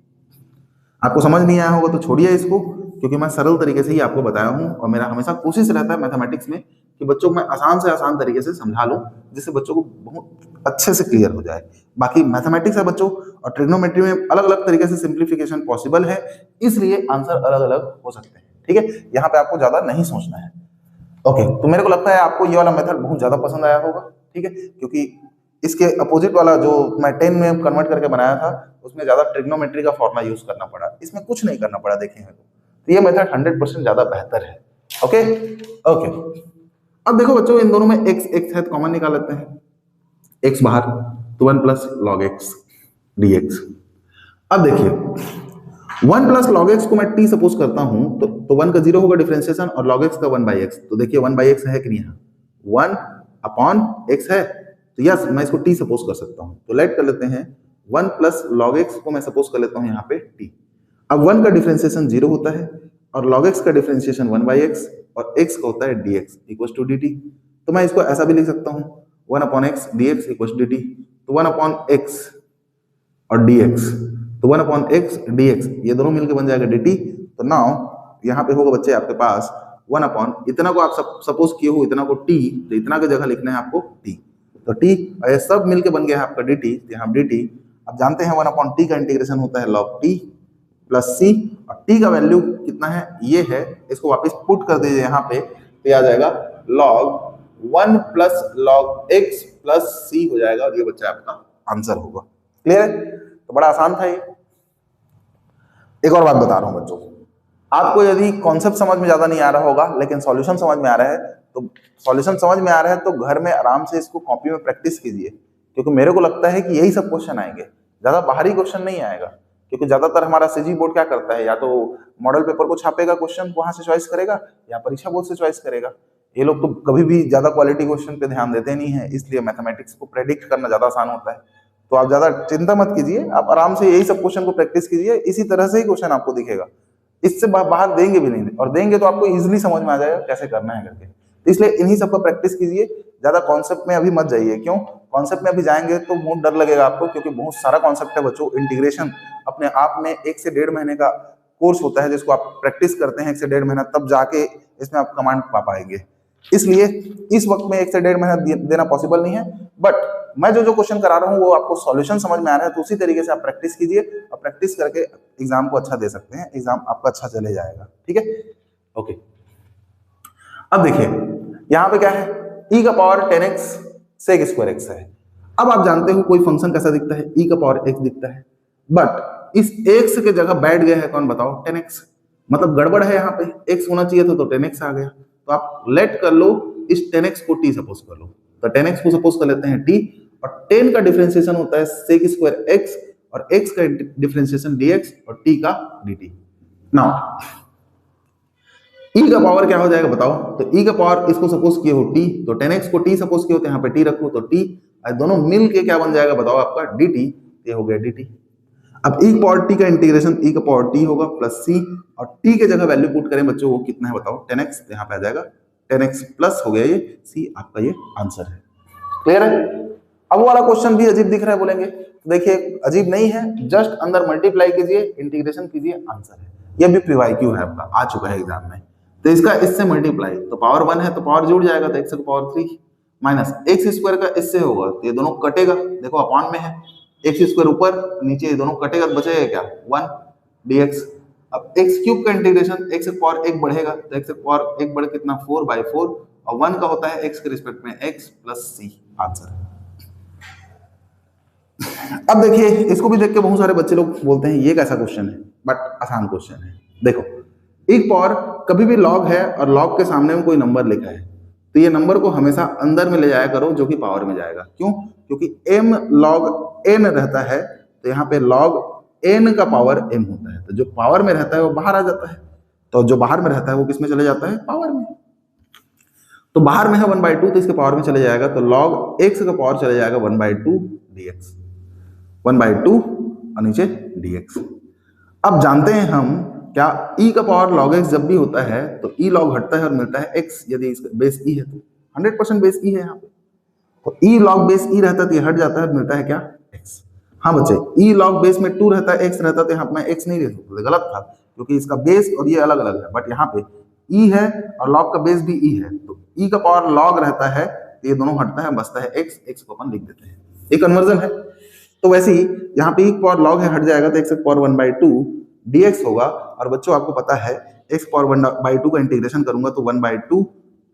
आपको समझ नहीं आया होगा तो छोड़िए इसको, क्योंकि मैं सरल तरीके से ही आपको बताया हूँ और मेरा हमेशा कोशिश रहता है मैथमेटिक्स में कि बच्चों को मैं आसान से आसान तरीके से समझा लूँ जिससे बच्चों को बहुत अच्छे से क्लियर हो जाए। बाकी मैथमेटिक्स है बच्चों और ट्रिग्नोमेट्री में अलग अलग तरीके से सिंप्लीफिकेशन पॉसिबल है, इसलिए आंसर अलग अलग हो सकते हैं। ठीक है, यहाँ पे आपको ज्यादा नहीं सोचना है। ओके, तो मेरे को लगता है आपको ये वाला मेथड बहुत ज्यादा पसंद आया होगा। ठीक है, क्योंकि इसके अपोजिट वाला जो मैं 10 में कन्वर्ट करके बनाया था उसमें ज्यादा ट्रिग्नोमेट्री का फॉर्मूला यूज करना पड़ा, इसमें कुछ नहीं करना पड़ा देखें तो ये मेथड 100% ज्यादा बेहतर है। ओके ओके, अब देखो बच्चों इन दोनों में x x है तो कॉमन निकाल लेते हैं, x बाहर तो 1 प्लस लॉग एक्स dx। अब देखिए 1 प्लस लॉग एक्स को मैं t सपोज करता हूं तो 1 का 0 होगा डिफरेंशिएशन और log x का 1 बाई एक्स, तो देखिए 1 बाई एक्स है कि नहीं, यहाँ 1 अपॉन x है, तो यस मैं इसको t सपोज कर सकता हूं। तो लेट कर लेते हैं 1 प्लस लॉग एक्स को मैं सपोज कर लेता हूं यहाँ पे t। अब 1 का डिफरेंशिएशन 0 होता है और log x का डिफरेंशिएशन 1 बाई एक्स और x का होता है dx इक्वल टू dt। तो मैं इसको ऐसा भी लिख सकता हूँ 1 upon x dx equal to dt, तो 1 अपॉन एक्स और dx, तो 1 अपॉन एक्स dx ये दोनों मिलकर बन जाएगा dt। तो नाउ यहाँ पे होगा बच्चे आपके पास 1 अपॉन इतना को आप सपोज किए हो इतना को t, तो इतना की जगह लिखना है आपको t, तो t और ये सब मिलके बन गया है आपका dt, यहाँ dt। अब जानते हैं 1 अपॉन t का इंटीग्रेशन होता है log t प्लस c और t का वैल्यू कितना है ये है, इसको वापस पुट कर दीजिए यहाँ पे तो आ जाएगा log 1 plus log x plus c हो जाएगा और ये बच्चा आपका आंसर होगा। क्लियर है, तो बड़ा आसान था ये। एक और बात बता रहा हूँ बच्चों, आपको यदि कॉन्सेप्ट समझ में ज्यादा नहीं आ रहा होगा लेकिन सॉल्यूशन समझ में आ रहा है, तो सॉल्यूशन समझ में आ रहा है तो घर में आराम से इसको कॉपी में प्रैक्टिस कीजिए, क्योंकि मेरे को लगता है कि यही सब क्वेश्चन आएंगे, ज्यादा बाहरी क्वेश्चन नहीं आएगा। क्योंकि ज्यादातर हमारा सीजी बोर्ड क्या करता है, या तो मॉडल पेपर को छापेगा क्वेश्चन वहां से चॉइस करेगा या परीक्षा बोर्ड से चॉइस करेगा। ये लोग तो कभी भी ज्यादा क्वालिटी क्वेश्चन पे ध्यान देते नहीं है, इसलिए मैथमेटिक्स को प्रेडिक्ट करना ज्यादा आसान होता है। तो आप ज्यादा चिंता मत कीजिए, आप आराम से यही सब क्वेश्चन को प्रैक्टिस कीजिए, इसी तरह से ही क्वेश्चन आपको दिखेगा, इससे बाहर देंगे भी नहीं, और देंगे तो आपको इजीली समझ में आ जाएगा कैसे करना है करके। तो इसलिए इन्हीं सब का प्रैक्टिस कीजिए, ज्यादा कॉन्सेप्ट में अभी मत जाइए। क्यों, कॉन्सेप्ट में अभी जाएंगे तो बहुत डर लगेगा आपको, क्योंकि बहुत सारा कॉन्सेप्ट है बच्चों। इंटीग्रेशन अपने आप में 1 से 1.5 महीने का कोर्स होता है जिसको आप प्रैक्टिस करते हैं 1 से 1.5 महीना, तब जाके इसमें आप कमांड पा पाएंगे। इसलिए इस वक्त में 1 से 1.5 महीना देना पॉसिबल नहीं है, बट मैं जो क्वेश्चन करा रहा हूँ वो आपको सॉल्यूशन समझ में आ रहा है, तो उसी तरीके से आप प्रैक्टिस कीजिए और प्रैक्टिस करके एग्जाम को अच्छा दे सकते हैं, एग्जाम आपका अच्छा चले जाएगा। ठीक है, ओके। अब देखिए यहाँ पे क्या है, e का power 10x sec square x है। अब आप जानते हो कोई फंक्शन कैसा दिखता है, e का पावर x दिखता है, बट इस x के जगह बैठ गया है कौन बताओ, 10x, मतलब गड़बड़ है, यहाँ पे x होना चाहिए था तो 10x आ गया। तो आप लेट कर लो इस 10x को t सपोज कर लो, तो 10x को सपोज कर लेते हैं t, और 10 का डिफरेंशिएशन होता है sec स्क्वायर x और x का डिफरेंशिएशन dx और t का dt। नाउ e का पावर क्या हो जाएगा बताओ, तो e का पावर इसको सपोज किए हो t, तो 10x को t सपोज किए हो तो यहाँ पे t रखो, तो t दोनों मिल के क्या बन जाएगा बताओ आपका dt, ये हो गया dt। अब e पावर t का इंटीग्रेशन e का पावर t होगा प्लस c, और t के जगह वैल्यू पुट करें बच्चों वो कितना है बताओ 10x, यहाँ पे आ जाएगा 10x प्लस हो गया ये c, आपका ये आंसर है। क्लियर है। अब वो वाला क्वेश्चन भी अजीब दिख रहा है बोलेंगे, तो देखिए अजीब नहीं है, जस्ट अंदर मल्टीप्लाई कीजिए, इंटीग्रेशन कीजिए, आंसर है। ये भी प्रीवाईक्यू है आपका, आ चुका है एग्जाम में। तो इसका इससे मल्टीप्लाई, तो पावर 1 है तो पावर जुड़ जाएगा, तो x की पावर 3 माइनस x स्क्वायर का इससे होगा, तो ये दोनों कटेगा, देखो अपॉन में है, x स्क्वायर ऊपर नीचे ये दोनों कटेगा तो बचेगा क्या 1 dx। अब x क्यूब का इंटीग्रेशन x की पावर 1 बढ़ेगा, तो x की पावर 1 बढ़ कितना 4/4, और 1 का होता है x के रिस्पेक्ट में x प्लस c, आंसर है। अब देखिए इसको भी देख के बहुत सारे बच्चे लोग बोलते हैं ये कैसा क्वेश्चन है, बट आसान क्वेश्चन है। देखो e पावर कभी भी लॉग है और लॉग के सामने में कोई नंबर लिखा है तो ये नंबर को हमेशा अंदर में ले जाया करो जो कि पावर में जाएगा। क्यों? क्योंकि m log n रहता है तो यहाँ पे log n का पावर m होता है, तो जो पावर में रहता है वो बाहर आ जाता है, तो जो बाहर में रहता है वो किस में चले जाता है? पावर में। तो बाहर में है 1/2 तो इसके पावर में चले जाएगा, तो log x का पावर चले जाएगा 1/2 dx, 1/2 और नीचे dx। अब जानते हैं हम क्या e का पावर log x जब भी होता है तो e log हटता है और मिलता है x, यदि इसका बेस e है तो 100% बेस e है यहाँ पे, तो e log बेस e रहता है तो ये हट जाता है, मिलता है क्या? x। हाँ बच्चे, e log बेस में 2 रहता है, x रहता है तो यहाँ पे मैं x नहीं लिख सकता, गलत था क्योंकि इसका बेस और ये अलग अलग है, बट यहाँ पे e है और log का बेस भी e है, तो e का पावर log रहता है तो ये दोनों हटता है, बचता है x को अपन लिख देते हैं, ये कन्वर्जन है। तो वैसे ही यहाँ पे e का पावर log है, हट जाएगा तो x का पावर 1/2 dx होगा। और बच्चों आपको पता है x पावर 1/2 का इंटीग्रेशन करूंगा तो 1/2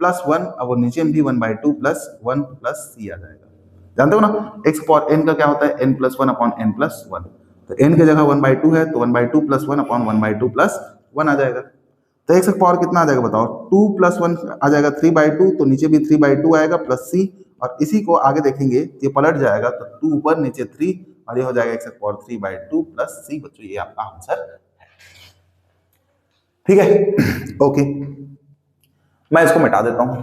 प्लस 1, अब वो नीचे में भी 1/2 प्लस 1 प्लस c आ जाएगा। जानते हो ना x पावर n का क्या होता है? n plus 1 upon n plus 1, तो n की जगह 1/2 है तो 1/2 प्लस 1 अपॉन 1/2 प्लस 1 आ जाएगा। तो x का पावर कितना आ जाएगा बताओ? 2 प्लस 1 आ जाएगा 3/2, तो नीचे भी 3/2 आएगा प्लस c, और इसी को आगे देखेंगे ये पलट जाएगा तो 2 ऊपर नीचे 3 और ये हो जाएगा x का पावर 3/2 प्लस c। बच्चों ये आपका आंसर है, ठीक है? ओके, मैं इसको मिटा देता हूं।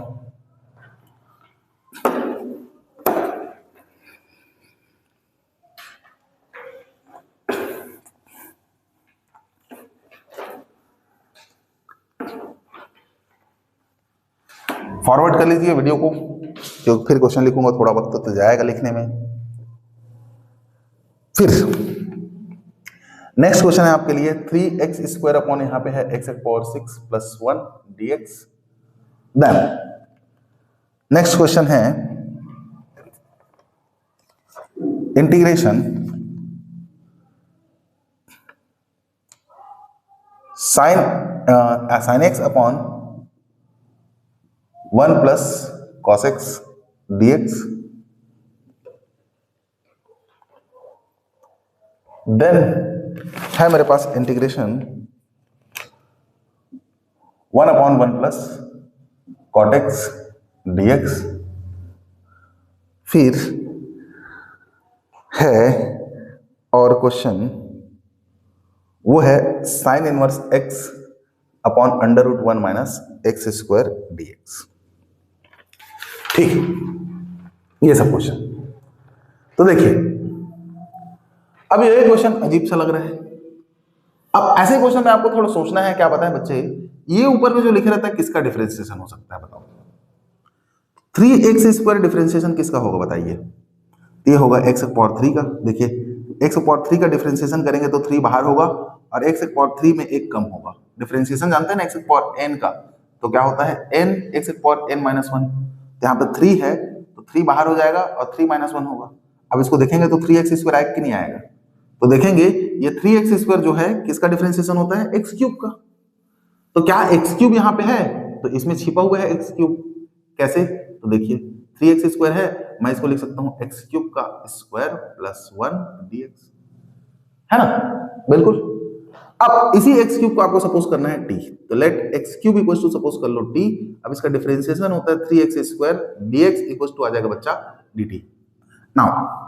फॉरवर्ड कर लीजिए वीडियो को, क्योंकि फिर क्वेश्चन लिखूंगा थोड़ा वक्त तो जाएगा लिखने में। फिर नेक्स्ट क्वेश्चन है आपके लिए 3x² अपॉन यहाँ पे है x power 6 plus 1 dx। Then next question है integration sin x upon 1 plus cos x dx। Then है मेरे पास integration 1 upon 1 plus cot x dx। फिर है और क्वेश्चन वो है sine inverse x upon √1 minus x² dx। ठीक, ये सब क्वेश्चन। तो देखिए अब ये क्वेश्चन अजीब सा लग रहा है। अब ऐसे क्वेश्चन में आपको थोड़ा सोचना है, क्या पता है बच्चे, ये ऊपर में जो लिखे रहता है किसका डिफरेंशिएशन हो सकता है बताओ? 3x² डिफरेंशिएशन किसका होगा बताइए? ये होगा x पावर 3 का। देखिए x पावर 3 का डिफरेंशिएशन करेंगे तो 3 बाहर होगा और x पावर 3 में एक कम होगा। डिफरेंशिएशन जानते हैं ना x पावर n का, तो क्या होता है n x power n minus 1, तो यहाँ पे 3 है तो 3 बाहर हो जाएगा और 3 माइनस 1 होगा। अब इसको देखेंगे तो 3x² आएगा कि नहीं आएगा? तो देखेंगे ये 3x² जो है किसका डिफरेंशिएशन होता है? x³ का। तो क्या x³ यहाँ पे है? तो इसमें छिपा हुआ है x³। कैसे? तो देखिए 3x² है, मैं इसको लिख सकता हूँ x³ का स्क्वायर प्लस 1 dx, है ना? बिल्कुल। अब इसी x³ को आपको सपोज करना है t, तो late x³ equal to suppose कर लो t। अब इसका डिफरेंशिएशन होता है 3x² dx इक्वल टू आ जाएगा बच्चा dt। नाउ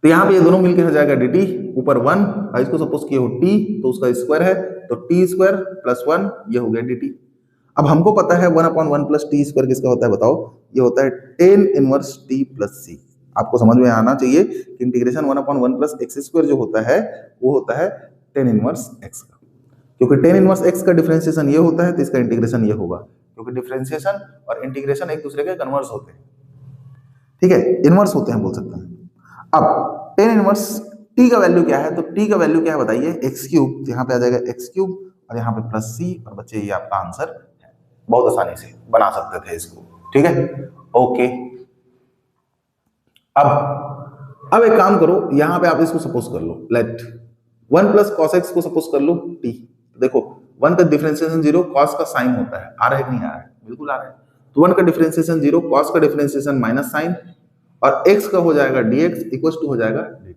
तो यहाँ पे ये दोनों मिलकर हो जाएगा dt, ऊपर 1 और इसको सपोज किए हो t तो उसका स्क्वायर है तो t² प्लस 1 ये हो गया dt। अब हमको पता है 1 अपॉन 1 प्लस t² किसका होता है बताओ? ये होता है tan inverse t plus c। आपको समझ में आना चाहिए कि इंटीग्रेशन 1 अपॉन 1 प्लस x² जो होता है वो होता है tan इनवर्स x का, क्योंकि tan इनवर्स x का डिफरेंशिएशन ये होता है तो इसका इंटीग्रेशन ये होगा, क्योंकि डिफरेंशिएशन और इंटीग्रेशन एक दूसरे के कन्वर्स होते हैं, ठीक है? इनवर्स होते हैं बोल सकते हैं। अब tan इनवर्स t का वैल्यू क्या है? तो t का वैल्यू क्या है बताइए? x³, यहाँ पे आ जाएगा x³ और यहाँ पे प्लस c, और बच्चे ये आपका आंसर है। बहुत आसानी से बना सकते थे इसको, ठीक है? ओके, अब एक काम करो, यहाँ पे आप इसको सपोज कर लो, लेट 1 प्लस cos x को सपोज कर लो t। देखो 1 का डिफरेंशिएशन 0, cos का साइन होता है, आ रहा है कि नहीं आ रहा है? बिल्कुल आ रहा है। तो 1 का डिफरेंशिएशन 0, cos का डिफरेंशिएशन माइनस साइन, और x का हो जाएगा dx इक्वल टू हो जाएगा dt।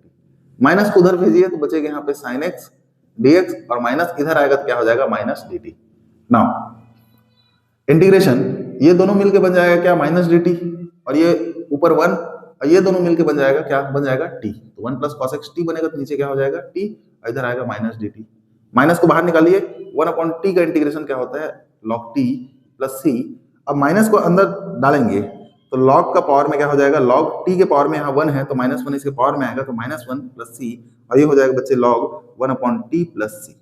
माइनस को उधर भेजिए तो बचेगा यहाँ पे sin x dx, और माइनस इधर आएगा तो क्या हो जाएगा? Minus dt। नाउ इंटीग्रेशन ये दोनों मिलके बन जाएगा क्या, माइनस dt, और ये ऊपर 1, और ये दोनों मिलके बन जाएगा क्या, बन जाएगा t। तो 1 प्लस cos x t बनेगा, तो नीचे क्या हो जाएगा t, और इधर आएगा माइनस dt। माइनस को बाहर निकालिए, 1/t का इंटीग्रेशन क्या होता है, log t प्लस c। अब माइनस को अंदर डालेंगे तो log का पावर में क्या हो जाएगा, log t के पावर में यहाँ 1 है तो -1 इसके पावर में आएगा, तो -1 प्लस c, और ये हो जाएगा बच्चे log 1/t प्लस c।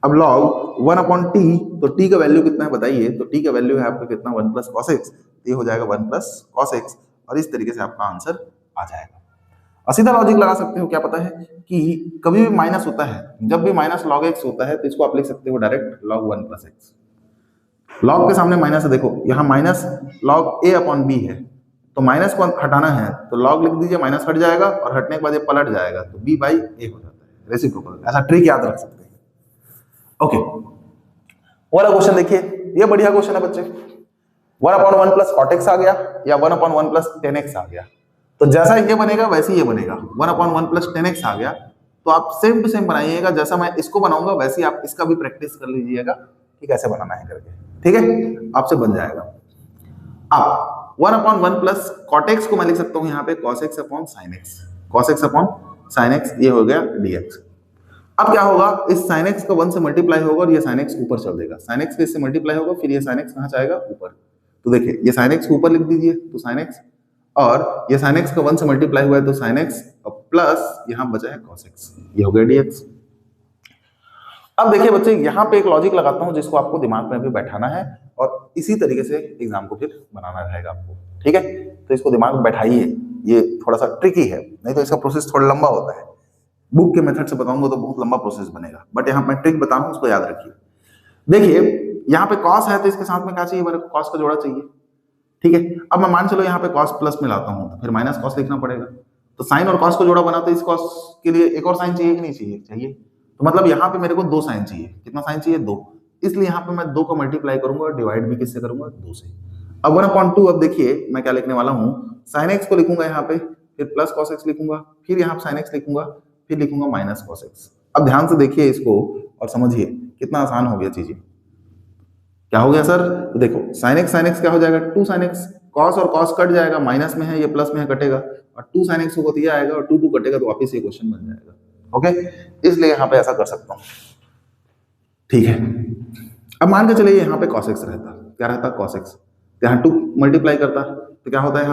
अब log 1/t, तो t का वैल्यू कितना है बताइए, तो t का वैल्यू है आपका कितना, 1 प्लस cos x, ये हो जाएगा 1 प्लस cos x, और इस तरीके से आपका आंसर आ जाएगा। और सीधा लॉजिक लगा सकते हो, क्या पता है कि कभी भी माइनस होता है, जब भी माइनस log x होता है तो इसको आप लिख सकते हो direct log 1 plus x। log के सामने माइनस है, देखो यहाँ माइनस log a/b है, तो माइनस को हटाना है तो log लिख दीजिए, माइनस हट जाएगा और हटने के बाद ये पलट जाएगा, तो b/a हो जाता है, रेसिप्रोकल। ऐसा ट्रिक याद रख सकते हैं। ओके, वाला क्वेश्चन देखिए, ये बढ़िया क्वेश्चन है बच्चे। 1/1 प्लस cot x आ गया या 1/1 प्लस tan x आ गया, तो जैसा ये बनेगा वैसे ये बनेगा। 1/1 प्लस tan x आ गया तो आप सेम टू सेम बनाइएगा, जैसा मैं इसको बनाऊंगा वैसे आप इसका भी प्रैक्टिस कर लीजिएगा कि कैसे बनाना है करके, ठीक है, आपसे बन जाएगा। अब 1/1 प्लस cot x को मैं लिख सकता हूं यहाँ पे cos x upon sin x, cos x upon sin x, ये हो गया dx। अब क्या होगा, इस sin x का 1 से मल्टीप्लाई होगा और ये sin x ऊपर चल देगा, sin x इससे मल्टीप्लाई होगा, फिर ये sin x कहां जाएगा, ऊपर। तो देखिए ये sin x को ऊपर लिख दीजिए, तो sin x, और ये sin x का 1 से मल्टीप्लाई हुआ है तो sin x, और प्लस यहां बचा है cos x, ये हो गया dx। अब देखिए बच्चे, यहाँ पे एक लॉजिक लगाता हूं जिसको आपको दिमाग में भी बैठाना है, और इसी तरीके से एग्जाम को फिर बनाना रहेगा आपको, ठीक है। तो इसको दिमाग में बैठाइए, ये थोड़ा सा ट्रिकी है, नहीं तो इसका प्रोसेस थोड़ा लंबा होता है। बुक के मेथड से बताऊंगा तो बहुत लंबा प्रोसेस बनेगा, बट यहाँ मैं ट्रिक बता रहा हूँ, उसको याद रखिए। देखिए यहाँ पे cos है तो इसके साथ में क्या चाहिए, मेरे को cos का जोड़ा चाहिए, ठीक है। अब मैं मान चलो यहाँ पे cos प्लस में लाता हूँ, तो फिर माइनस cos लिखना पड़ेगा, तो साइन और cos को जोड़ा बना, तो इस cos के लिए एक और साइन चाहिए कि नहीं चाहिए, चाहिए। तो मतलब यहाँ पे मेरे को 2 साइन चाहिए, कितना साइन चाहिए, 2, इसलिए यहाँ पे मैं 2 को मल्टीप्लाई करूंगा और डिवाइड भी किससे करूंगा, 2 से। अब 1/2, अब देखिए मैं क्या लिखने वाला हूँ, sin x को लिखूंगा यहाँ पे, फिर प्लस cos x लिखूंगा, फिर यहाँ पे sin x लिखूंगा, फिर लिखूंगा माइनस cos x। अब ध्यान से देखिए इसको और समझिए कितना आसान हो गया चीजें। क्या हो गया सर, तो देखो sin x क्या हो जाएगा, 2 sin x, cos और cos कट जाएगा, माइनस में है ये प्लस में है कटेगा, और 2 sin x होगा तो ये आएगा, और 2 कटेगा तो वापस ये क्वेश्चन बन जाएगा। ओके, इसलिए यहाँ पे ऐसा कर सकता हूँ, ठीक है। अब मान के चलिए यहाँ पे cos x रहता, क्या रहता, cos x, यहाँ 2 मल्टीप्लाई करता तो क्या होता है,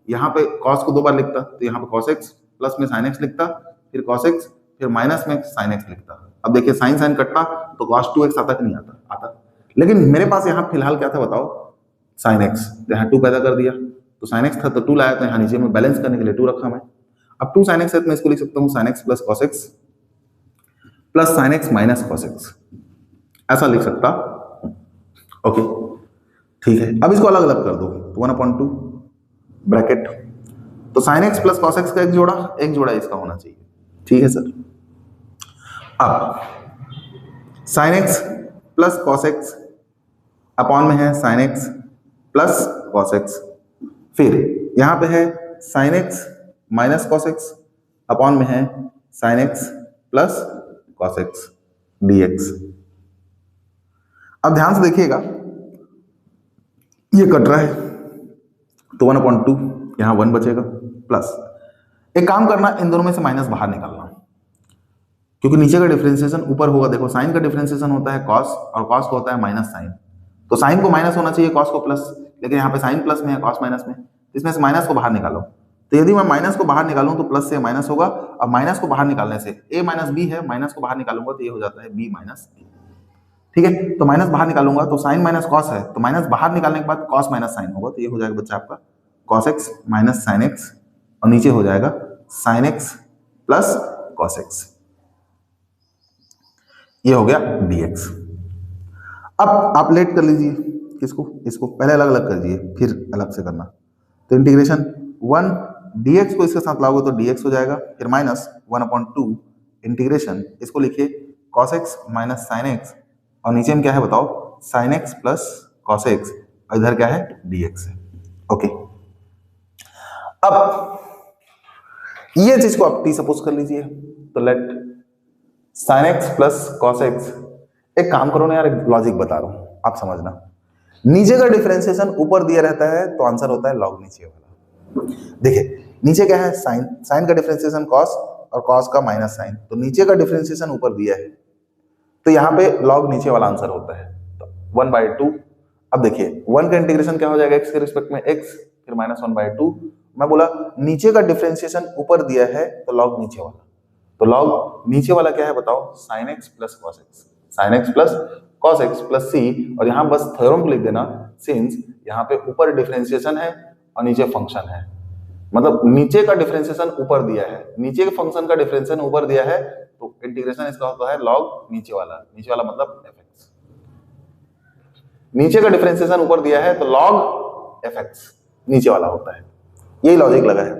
यहाँ पे cos को 2 बार लिखता, तो यहाँ पे cos x प्लस में sin x लिखता, फिर cos x, फिर माइनस में sin x लिखता। अब देखिए साइन साइन कटता तो cos 2x आता कि नहीं आता, आता। लेकिन मेरे पास यहाँ फिलहाल क्या था बताओ, sin x, यहाँ 2 पैदा कर दिया, तो sin x था तो 2 लाया, तो यहाँ नीचे में बैलेंस करने के लिए 2 रखा मैं। अब 2 sin x है तो मैं इसको लिख सकता हूँ sin x plus cos x plus sin x minus cos x, ऐसा लिख सकता। ओके, ठीक है। अब इसको अलग अलग कर दो, तो 1/2 ब्रैकेट, तो sin x plus cos x का एक जोड़ा इसका होना चाहिए, ठीक है सर। अब sin x plus cos x upon में है sin x plus cos x, फिर यहां पे है sin x minus cos x upon में है sin x plus cos x dx। अब ध्यान से देखिएगा, ये कट रहा है तो 1/2, यहां 1 बचेगा, प्लस एक काम करना, इन दोनों में से माइनस बाहर निकालना, क्योंकि नीचे का डिफरेंशिएशन ऊपर होगा। देखो साइन का डिफरेंशिएशन होता है cos, और cos को होता है माइनस साइन, तो साइन को माइनस होना चाहिए, cos को प्लस, लेकिन यहाँ पे साइन प्लस में है, cos माइनस में, इसमें से माइनस को बाहर निकालो, तो यदि मैं माइनस को बाहर निकालूं तो प्लस से माइनस होगा। अब माइनस को बाहर निकालने से a माइनस बी है, माइनस को बाहर निकालूंगा तो ये हो जाता है b माइनस ए, ठीक है। तो माइनस बाहर निकालूंगा तो साइन माइनस cos है, तो माइनस बाहर निकालने के बाद cos माइनस साइन होगा, तो ये हो जाएगा बच्चा आपका cos x minus sine x, और नीचे हो जाएगा sin x plus cos x, ये हो गया dx। अब आप लेट कर लीजिए किसको, इसको पहले अलग अलग कर दीजिए फिर अलग से करना, तो इंटीग्रेशन 1 dx को इसके साथ लाओगे तो dx हो जाएगा, फिर माइनस 1/2 इंटीग्रेशन, इसको लिखिए cos x minus sin x, और नीचे में क्या है बताओ, sin x plus cos x, और इधर क्या है dx है। ओके, अब ये चीज को आप t सपोज कर लीजिए, तो let sin x plus cos x, एक काम करो ना यार, एक लॉजिक बता रहा हूं, आप समझना, नीचे का डिफरेंशिएशन ऊपर दिया रहता है तो आंसर होता है लॉग नीचे वाला। देखिए नीचे क्या है, साइन, साइन का डिफरेंशिएशन कॉस और कॉस का माइनस साइन, तो नीचे का डिफरेंशिएशन ऊपर दिया है तो यहाँ पे लॉग नीचे वाला आंसर होता है, तो 1/2। अब देखिए 1 का इंटीग्रेशन क्या हो जाएगा, x के रिस्पेक्ट में x, फिर -1/2। मैं बोला नीचे का डिफरेंशिएशन ऊपर दिया है तो लॉग नीचे वाला, तो लॉग नीचे वाला क्या है बताओ, sin x plus cos x, sin x plus cos x plus c, और यहाँ बस थ्योरम को लिख देना, सिंस यहाँ पे ऊपर डिफरेंशिएशन है और नीचे फंक्शन है, मतलब नीचे का डिफरेंशिएशन ऊपर दिया है, नीचे के फंक्शन का डिफरेंशिएशन ऊपर दिया है तो इंटीग्रेशन इसका होता है log नीचे वाला मतलब fx। नीचे का डिफरेंशिएशन ऊपर दिया है तो log fx नीचे वाला होता है। यही लॉजिक लगा है।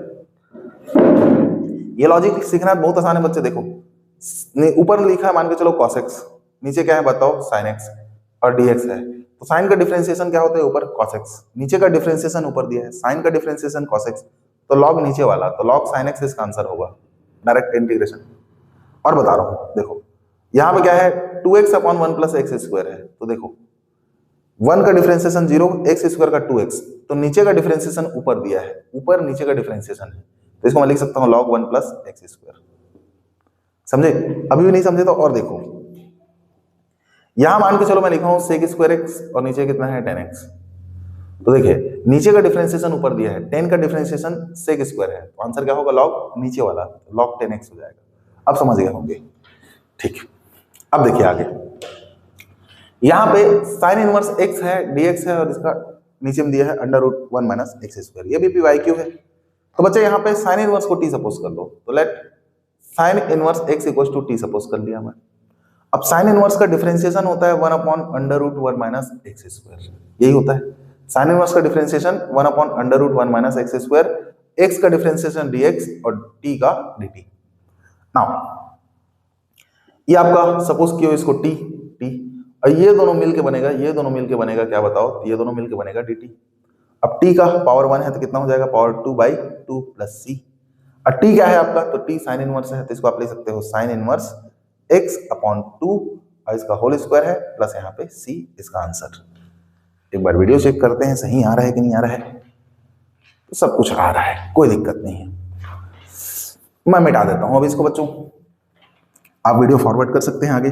ये लॉजिक सीखना बहुत आसान है बच्चे। देखो ऊपर लिखा है मान के चलो cos x, नीचे क्या है बताओ sin x और dx है, तो sin का डिफरेंशिएशन क्या होता है ऊपर cos x, नीचे का डिफरेंशिएशन ऊपर दिया है sin का डिफरेंशिएशन cos x, तो log नीचे वाला, तो log sin x इसका आंसर होगा, डायरेक्ट इंटीग्रेशन। और बता रहा हूं देखो यहां पे क्या है 2x upon 1 plus x square है, तो देखो 1 का डिफरेंशिएशन 0, x स्क्वायर का 2x, तो नीचे का डिफरेंशिएशन ऊपर दिया है, ऊपर नीचे का डिफरेंशिएशन है, तो इसको मैं लिख सकता हूं log 1 प्लस एक्स स्क्वायर। समझे? अभी भी नहीं समझे तो और देखो, यहां मान के चलो मैं लिखा हूं sec स्क्वायर x और नीचे कितना है 10x, तो देखिए नीचे का डिफरेंशिएशन ऊपर दिया है, 10 का डिफरेंशिएशन sec स्क्वायर है, तो आंसर क्या होगा log नीचे वाला, log 10x हो जाएगा। अब समझ गए होंगे, ठीक। अब देखिए आगे, यहां पे sin इनवर्स x है, dx है, और इसका नीचे में दिया है √1 माइनस एक्स स्क्वायर, ये भी PYQ है। तो बच्चे यहाँ पे sin इनवर्स को t सपोज कर लो, तो let sin inverse x equals to t suppose कर लिया मैं। अब sin इनवर्स का डिफरेंशिएशन होता है 1 अपॉन √1 माइनस एक्स स्क्वायर, यही होता है sin इनवर्स का differentiation 1 upon √1 minus x square, x का डिफरेंशिएशन dx और t का dt। नाउ ये आपका सपोज किया इसको t, और ये दोनों मिलके बनेगा, ये दोनों मिलके बनेगा क्या बताओ, ये दोनों मिलके बनेगा dt। अब t का पावर 1 है तो कितना हो जाएगा, पावर 2/2 प्लस c, और t क्या है आपका, तो t साइन इनवर्स है, तो इसको आप ले सकते हो साइन इनवर्स x अपॉन 2 और इसका होल स्क्वायर है प्लस यहाँ पे c इसका आंसर। एक बार वीडियो चेक करते हैं सही आ रहा है कि नहीं आ रहा है, तो सब कुछ आ रहा है, कोई दिक्कत नहीं है। मैं मिटा देता हूं अभी इसको बच्चों, आप वीडियो फॉरवर्ड कर सकते हैं आगे।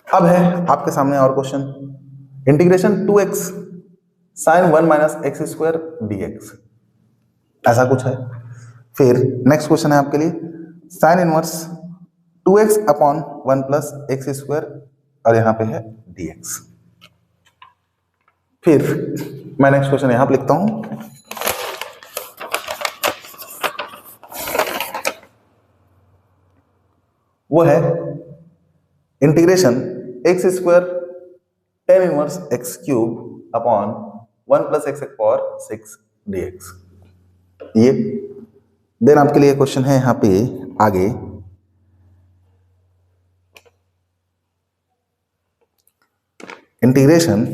अब है आपके सामने और question, integration 2x sin 1 minus x square dx, ऐसा कुछ है। फिर नेक्स्ट क्वेश्चन है आपके लिए sin inverse 2x upon 1 plus x square और यहाँ पे है dx। फिर मैं नेक्स्ट क्वेश्चन यहाँ पे लिखता हूं, वो है integration x square tan inverse x cube upon 1 plus x power 6 dx। ये देन आपके लिए क्वेश्चन है यहाँ पे आगे, इंटीग्रेशन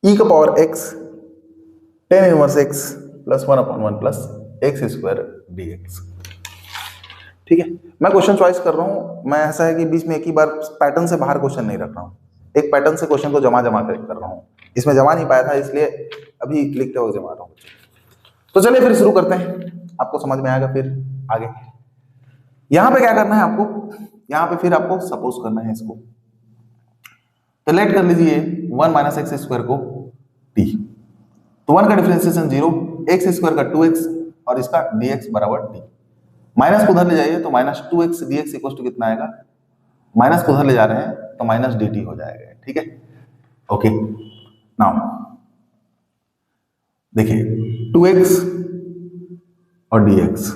e का power x tan inverse x plus 1 upon 1 plus x square dx। ठीक है, मैं क्वेश्चन चॉइस कर रहा हूं, मैं ऐसा है कि बीच में एक ही बार पैटर्न से बाहर क्वेश्चन नहीं रख रहा हूं, एक पैटर्न से क्वेश्चन को जमा कर रहा हूं, इसमें जमा नहीं पाया था इसलिए अभी लिखते हुए जमा रहा हूं। तो चलिए फिर शुरू करते हैं, आपको समझ में आएगा फिर आगे। यहां पे क्या करना है आपको, यहां पे फिर आपको सपोज करना है इसको, तो लेट कर लीजिए 1 माइनस एक्स स्क्वायर को t, तो 1 का डिफरेंशिएशन 0, एक्स स्क्वायर का 2x और इसका dx बराबर t। माइनस को उधर ले जाइए तो minus 2x dx equal to कितना आएगा, माइनस को उधर ले जा रहे हैं तो माइनस dt हो जाएगा। ठीक है, ओके। नाउ देखिए 2x और dx,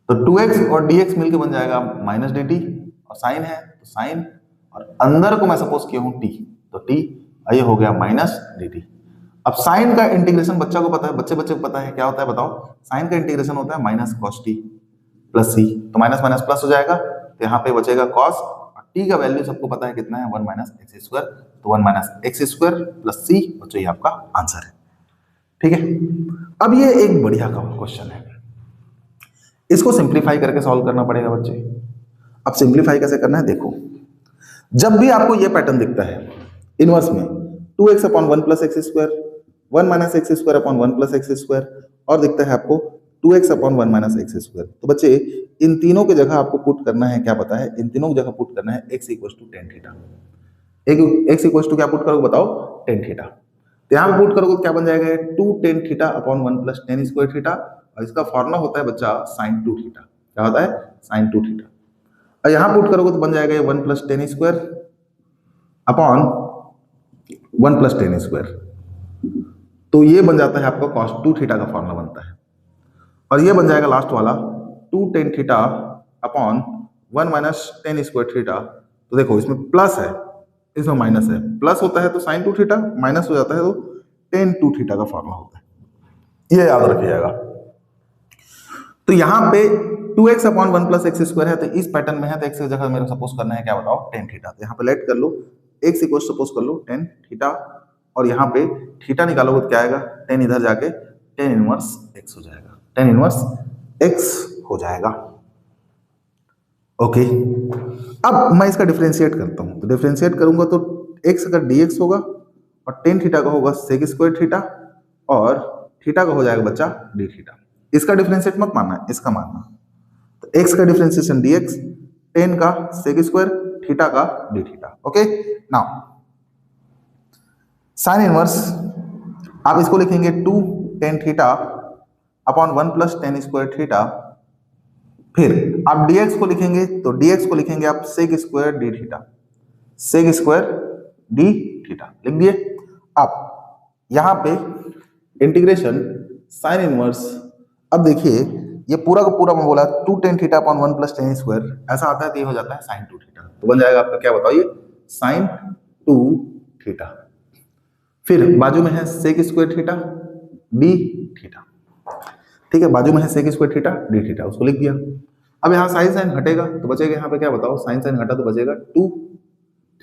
तो 2x और dx मिलकर बन जाएगा माइनस dt, और साइन है तो साइन और अंदर को मैं सपोज किया हूं टी, तो टी ये हो गया माइनस डी टी। अब साइन का इंटीग्रेशन बच्चा को पता है, बच्चे को पता है क्या होता है बताओ, साइन का इंटीग्रेशन होता है माइनस कॉस टी प्लस सी, तो माइनस माइनस प्लस हो जाएगा, तो यहाँ पे बचेगा कॉस, और टी का वैल्यू सबको पता है कितना है, 1 माइनस एक्स स्क्वायर, तो 1 माइनस एक्स स्क्वायर प्लस सी बच्चों ये आपका आंसर है। ठीक है, अब ये एक बढ़िया क्वेश्चन है, इसको सिंप्लीफाई करके सॉल्व करना पड़ेगा बच्चे। अब सिंप्लीफाई कैसे करना है देखो, जब भी आपको ये पैटर्न दिखता है इनवर्स में 2x upon 1 plus x square, 1 minus x square upon 1 plus x square, और दिखता है आपको 2x upon 1 minus x square, तो बच्चे इन तीनों की जगह आपको पुट करना है, क्या पता है, इन तीनों की जगह पुट करना है x equal to tan theta. x equal to क्या पुट करोगे बताओ, टेन थीटा, तो यहाँ पे पुट करोगे तो क्या बन जाएगा, 2 tan theta upon 1 plus tan square theta, और इसका फॉर्मूला होता है बच्चा साइन 2 थीटा, क्या होता है, साइन 2 थीटा, और यहाँ पुट करोगे तो बन जाएगा 1 plus tan square upon 1 plus tan square, तो ये बन जाता है आपका कॉस 2 थीटा का फॉर्मूला बनता है, और ये बन जाएगा लास्ट वाला 2 tan theta upon 1 minus ten square theta, तो देखो इसमें प्लस है इसमें माइनस है, प्लस होता है तो साइन 2 थीटा, माइनस हो जाता है तो टेन 2 थीटा का फॉर्मूला होता है, ये याद रखिएगा। तो यहाँ पे 2x upon 1 plus x square है, तो इस पैटर्न में है, तो x की जगह मेरे को सपोज करना है क्या बताओ, टेन थीटा, तो यहाँ पे लेट कर लो x इक्वल सपोज कर लो टेन थीटा, और यहाँ पे थीटा निकालोगे तो क्या आएगा, टेन इधर जाके टेन इनवर्स x हो जाएगा, टेन इनवर्स x हो जाएगा। ओके, अब मैं इसका डिफरेंशिएट करता हूँ, तो डिफरेंशिएट करूंगा तो x का dx होगा, और टेन थीटा का होगा सेक स्क्वायर थीटा, और थीटा का हो जाएगा बच्चा डी थीटा। इसका डिफरेंशिएट मत मानना, इसका मानना, तो x का डिफरेंशिएशन dx, टेन का सेक स्क्वायर, थीटा का D theta. Okay, now sine inverse आप इसको लिखेंगे 2 tan theta upon 1 plus tan square theta, फिर आप dx को लिखेंगे तो dx को लिखेंगे आप sec square d theta, sec square d theta लिख दिए। अब यहां पे इंटीग्रेशन साइन इनवर्स, अब देखिए ये पूरा का पूरा मैं बोला 2 tan theta upon 1 plus tan square, ऐसा आता है तो ये हो जाता है साइन 2 थीटा, तो बन जाएगा आपका क्या बताइए, साइन 2 थीटा, फिर बाजू में है sec square theta d theta, ठीक है, बाजू में है sec square theta d theta, उसको लिख दिया। अब यहाँ साइन साइन हटेगा तो बचेगा यहाँ पे क्या बताओ, साइन साइन हटा तो बचेगा 2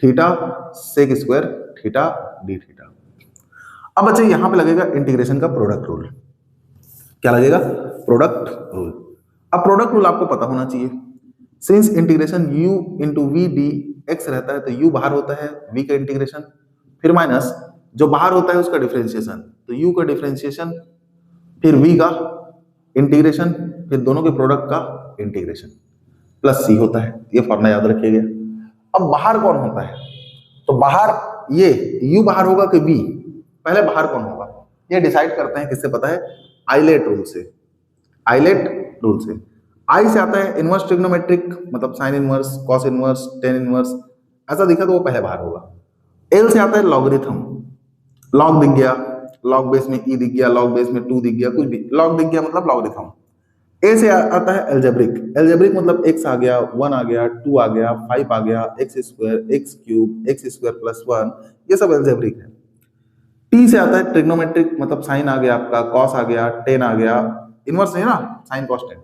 theta sec square theta d theta. अब बच्चे यहाँ पे लगेगा इंटीग्रेशन का प्रोडक्ट रूल, क्या लगेगा, प्रोडक्ट रूल। अब प्रोडक्ट रूल आपको पता होना चाहिए, since integration u into v d x रहता है, तो u बाहर होता है v का इंटीग्रेशन, फिर माइनस जो बाहर होता है उसका डिफरेंशिएशन, तो u का डिफरेंशिएशन, फिर v का इंटीग्रेशन, फिर दोनों के प्रोडक्ट का इंटीग्रेशन, प्लस c होता है, ये फॉर्मूला याद रखिएगा। अब बाहर कौन होता है, तो बाहर ये u बाहर होगा कि v, पहले बाहर कौन होगा ये डिसाइड करते हैं, किससे पता है, आइलेट रूल से, आइलेट रूल से। आई से आता है इनवर्स ट्रिग्नोमेट्रिक, मतलब sine inverse, cos inverse, tan inverse, ऐसा दिखा तो वो पहले बाहर होगा। एल से आता है लॉगरिथम, लॉग दिख गया, लॉग बेस में ई दिख गया, लॉग बेस में 2 दिख गया, कुछ भी लॉग दिख गया मतलब लॉगरिथम। ए से आता है एल्जेब्रिक, एल्जेब्रिक मतलब x आ गया, 1 आ गया, 2 आ गया, 5 आ गया, x square, x cube, x square plus 1, ये सब एल्जेब्रिक है। टी से आता है ट्रिग्नोमेट्रिक, मतलब साइन आ गया आपका, कॉस आ गया, टेन आ गया, इनवर्स है ना साइन कॉस टेन।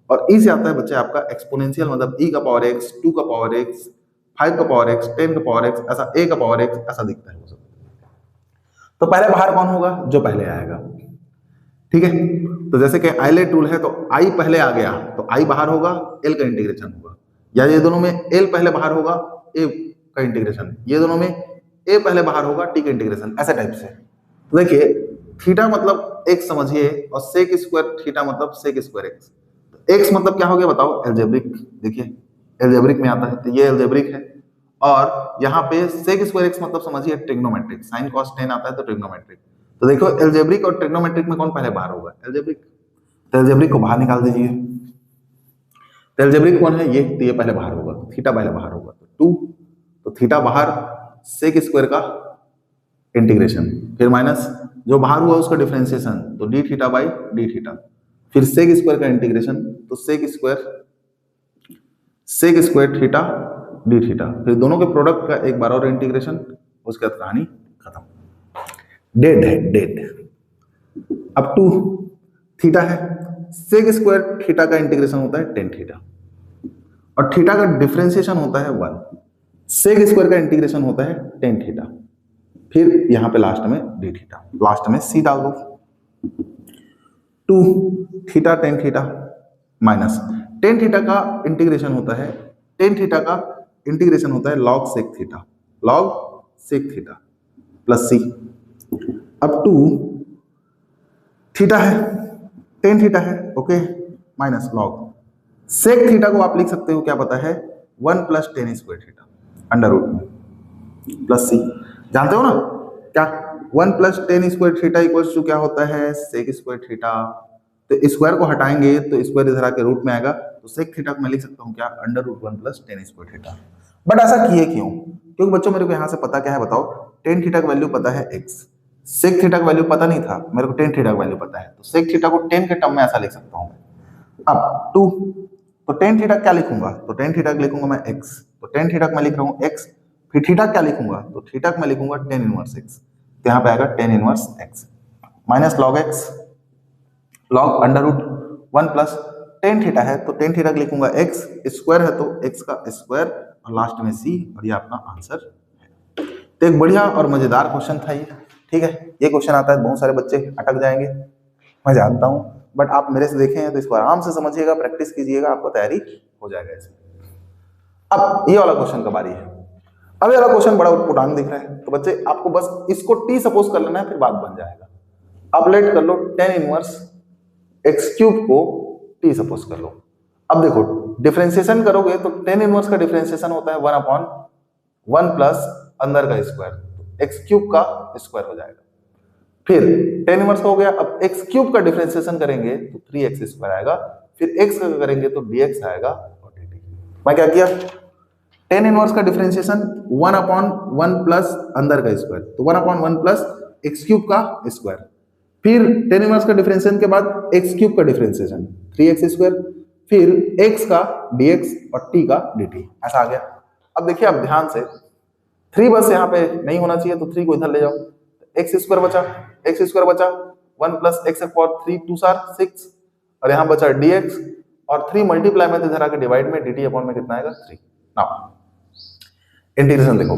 और ई से आता है बच्चे आपका एक्सपोनेंशियल, मतलब e का पावर x, 2 का पावर x, 5 का पावर x, 10 का पावर x, ऐसा a का पावर x, ऐसा दिखता है वो सब। तो पहले बाहर कौन होगा, जो पहले आएगा, ठीक है। तो जैसे कि आइलेट रूल है, तो i पहले आ गया तो i बाहर होगा, l का इंटीग्रेशन होगा, या ये दोनों में l पहले बाहर होगा, a का इंटीग्रेशन, ये दोनों में a पहले बाहर होगा, t का इंटीग्रेशन, ऐसे टाइप से। तो देखिए थीटा मतलब x समझिए, और सेक स्क्वायर थीटा मतलब सेक स्क्वायर x, x मतलब क्या हो गया बताओ, एल्जेब्रिक, देखिए एल्जेब्रिक में आता है, तो ये एल्जेब्रिक है। और यहाँ पे सेक स्क्वायर x मतलब समझिए ट्रिग्नोमेट्रिक, साइन कॉस टेन आता है तो ट्रिग्नोमेट्रिक। तो देखो एल्जेब्रिक और ट्रिग्नोमेट्रिक में कौन पहले बाहर होगा, एल्जेब्रिक, तो एल्जेब्रिक को बाहर निकाल दीजिए। तो एल्जेब्रिक कौन है, ये, तो ये पहले बाहर होगा, तो थीटा पहले बाहर होगा, तो 2, तो थीटा बाहर, सेक स्क्वायर का इंटीग्रेशन, फिर माइनस जो बाहर हुआ उसका डिफरेंशिएशन, तो d theta by d theta, फिर सेक स्क्वायर का इंटीग्रेशन, तो sec square theta d theta, फिर दोनों के प्रोडक्ट का एक बार और इंटीग्रेशन, उसके बाद कहानी खत्म। डेड है, डेड। अब टू थीटा है, सेक स्क्वायर थीटा का इंटीग्रेशन होता है टेन थीटा, और थीटा का डिफरेंशिएशन होता है 1, सेक स्क्वायर का इंटीग्रेशन होता है टेन थीटा, फिर यहां पे लास्ट में डी थीटा, लास्ट में सी डाल दो। Two theta tan theta minus tan theta का इंटीग्रेशन होता है, टेन थीटा का इंटीग्रेशन होता है log sec theta, log sec theta plus C. अब टू थीटा है, टेन थीटा है, okay, minus log sec theta को आप लिख सकते हो क्या पता है, 1 plus tan square theta under root में प्लस सी। जानते हो ना क्या, 1 plus tan square theta equals to क्या होता है, सेक स्क्वायर थीटा। तो स्क्वायर को हटाएंगे तो स्क्वायर इधर आके रूट में आएगा, तो सेक थीटा को मैं लिख सकता हूँ क्या, under root 1 plus tan square theta. But ऐसा किए क्यों, क्योंकि बच्चों मेरे को यहाँ से पता क्या है बताओ, टेन थीटा का वैल्यू पता है x, सेक थीटा का वैल्यू पता नहीं था, मेरे को टेन थीटा का वैल्यू पता है, तो सेक थीटा को टेन के टर्म में ऐसा लिख सकता हूँ। अब टू, तो टेन थीटा क्या लिखूंगा, तो टेन थीटा लिखूंगा मैं x, तो टेन थीटा मैं लिख रहा हूँ x, फिर थीटा क्या लिखूंगा, तो थीटा मैं लिखूंगा टेन इनवर्स x, तो यहाँ पे आएगा tan inverse x minus log x, log under root 1 plus tan theta है तो टेन थीटा लिखूंगा x, स्क्वायर है तो x का स्क्वायर, और लास्ट में c, और ये आपका आंसर है। तो एक बढ़िया और मजेदार क्वेश्चन था ये, ठीक है। ये क्वेश्चन आता है बहुत सारे बच्चे अटक जाएंगे, मैं जानता हूं, बट आप मेरे से देखे हैं तो इसको आराम से समझिएगा, प्रैक्टिस कीजिएगा, आपको तैयारी हो जाएगा इसमें। अब ये वाला क्वेश्चन का बारी है। अब ये वाला क्वेश्चन बड़ा उटपटांग दिख रहा है, तो बच्चे आपको बस इसको टी सपोज कर लेना है, फिर बात बन जाएगा। अब लेट कर लो टेन इनवर्स एक्स क्यूब को टी सपोज कर लो। अब देखो डिफरेंशिएशन करोगे तो टेन इनवर्स का डिफरेंशिएशन होता है 1/1 प्लस अंदर का स्क्वायर, एक्स क्यूब का स्क्वायर हो जाएगा। फिर टेन इनवर्स हो गया, अब एक्स क्यूब का डिफरेंशिएशन करेंगे तो 3x स्क्वायर आएगा, फिर x का करेंगे तो dx आएगा और dt। मैं क्या किया, टेन इनवर्स का डिफरेंशिएशन 1/1 प्लस अंदर का स्क्वायर, तो 1/1 प्लस एक्स क्यूब का स्क्वायर, फिर टेन इनवर्स का डिफरेंशिएशन के बाद एक्स क्यूब का डिफरेंशिएशन 3x स्क्वायर, फिर x का dx और t का dt, ऐसा आ गया। अब देखिए आप ध्यान से, 3 बस यहाँ पे नहीं होना चाहिए, तो 3 को इधर ले जाओ, एक्स स्क्वायर बचा, एक्स स्क्वायर बचा 1 प्लस एक्स पावर 3 2 सार 6, और यहाँ बचा dx, और 3 मल्टीप्लाई में इधर आके डिवाइड में dt अपॉन में कितना आएगा 3। नाउ इंटीग्रेशन देखो,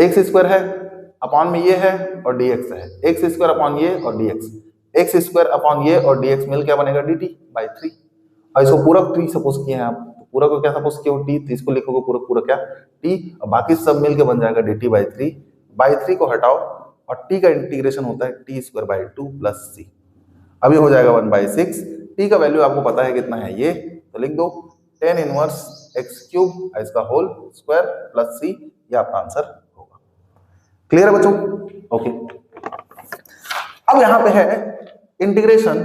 एक्स स्क्वायर है अपॉन में ये है और dx है, एक्स स्क्वायर अपॉन ये और dx, एक्स स्क्वायर अपॉन ये और dx मिल क्या बनेगा dt बाई 3, और इसको पूरक t सपोज किए हैं आप, तो पूरक को क्या सपोज किया हो t, तो इसको लिखोगे पूरक पूरक क्या t, और बाकी सब मिल के बन जाएगा dt बाई 3 को हटाओ, और t का इंटीग्रेशन होता है t square by 2 plus C. अब ये हो जाएगा 1/6, t का वैल्यू आपको पता है कितना है ये, तो लिख दो टेन इनवर्स एक्स क्यूब इसका होल स्क्वायर प्लस सी, ये आपका आंसर होगा। क्लियर है बच्चों, ओके। अब यहां पे है इंटीग्रेशन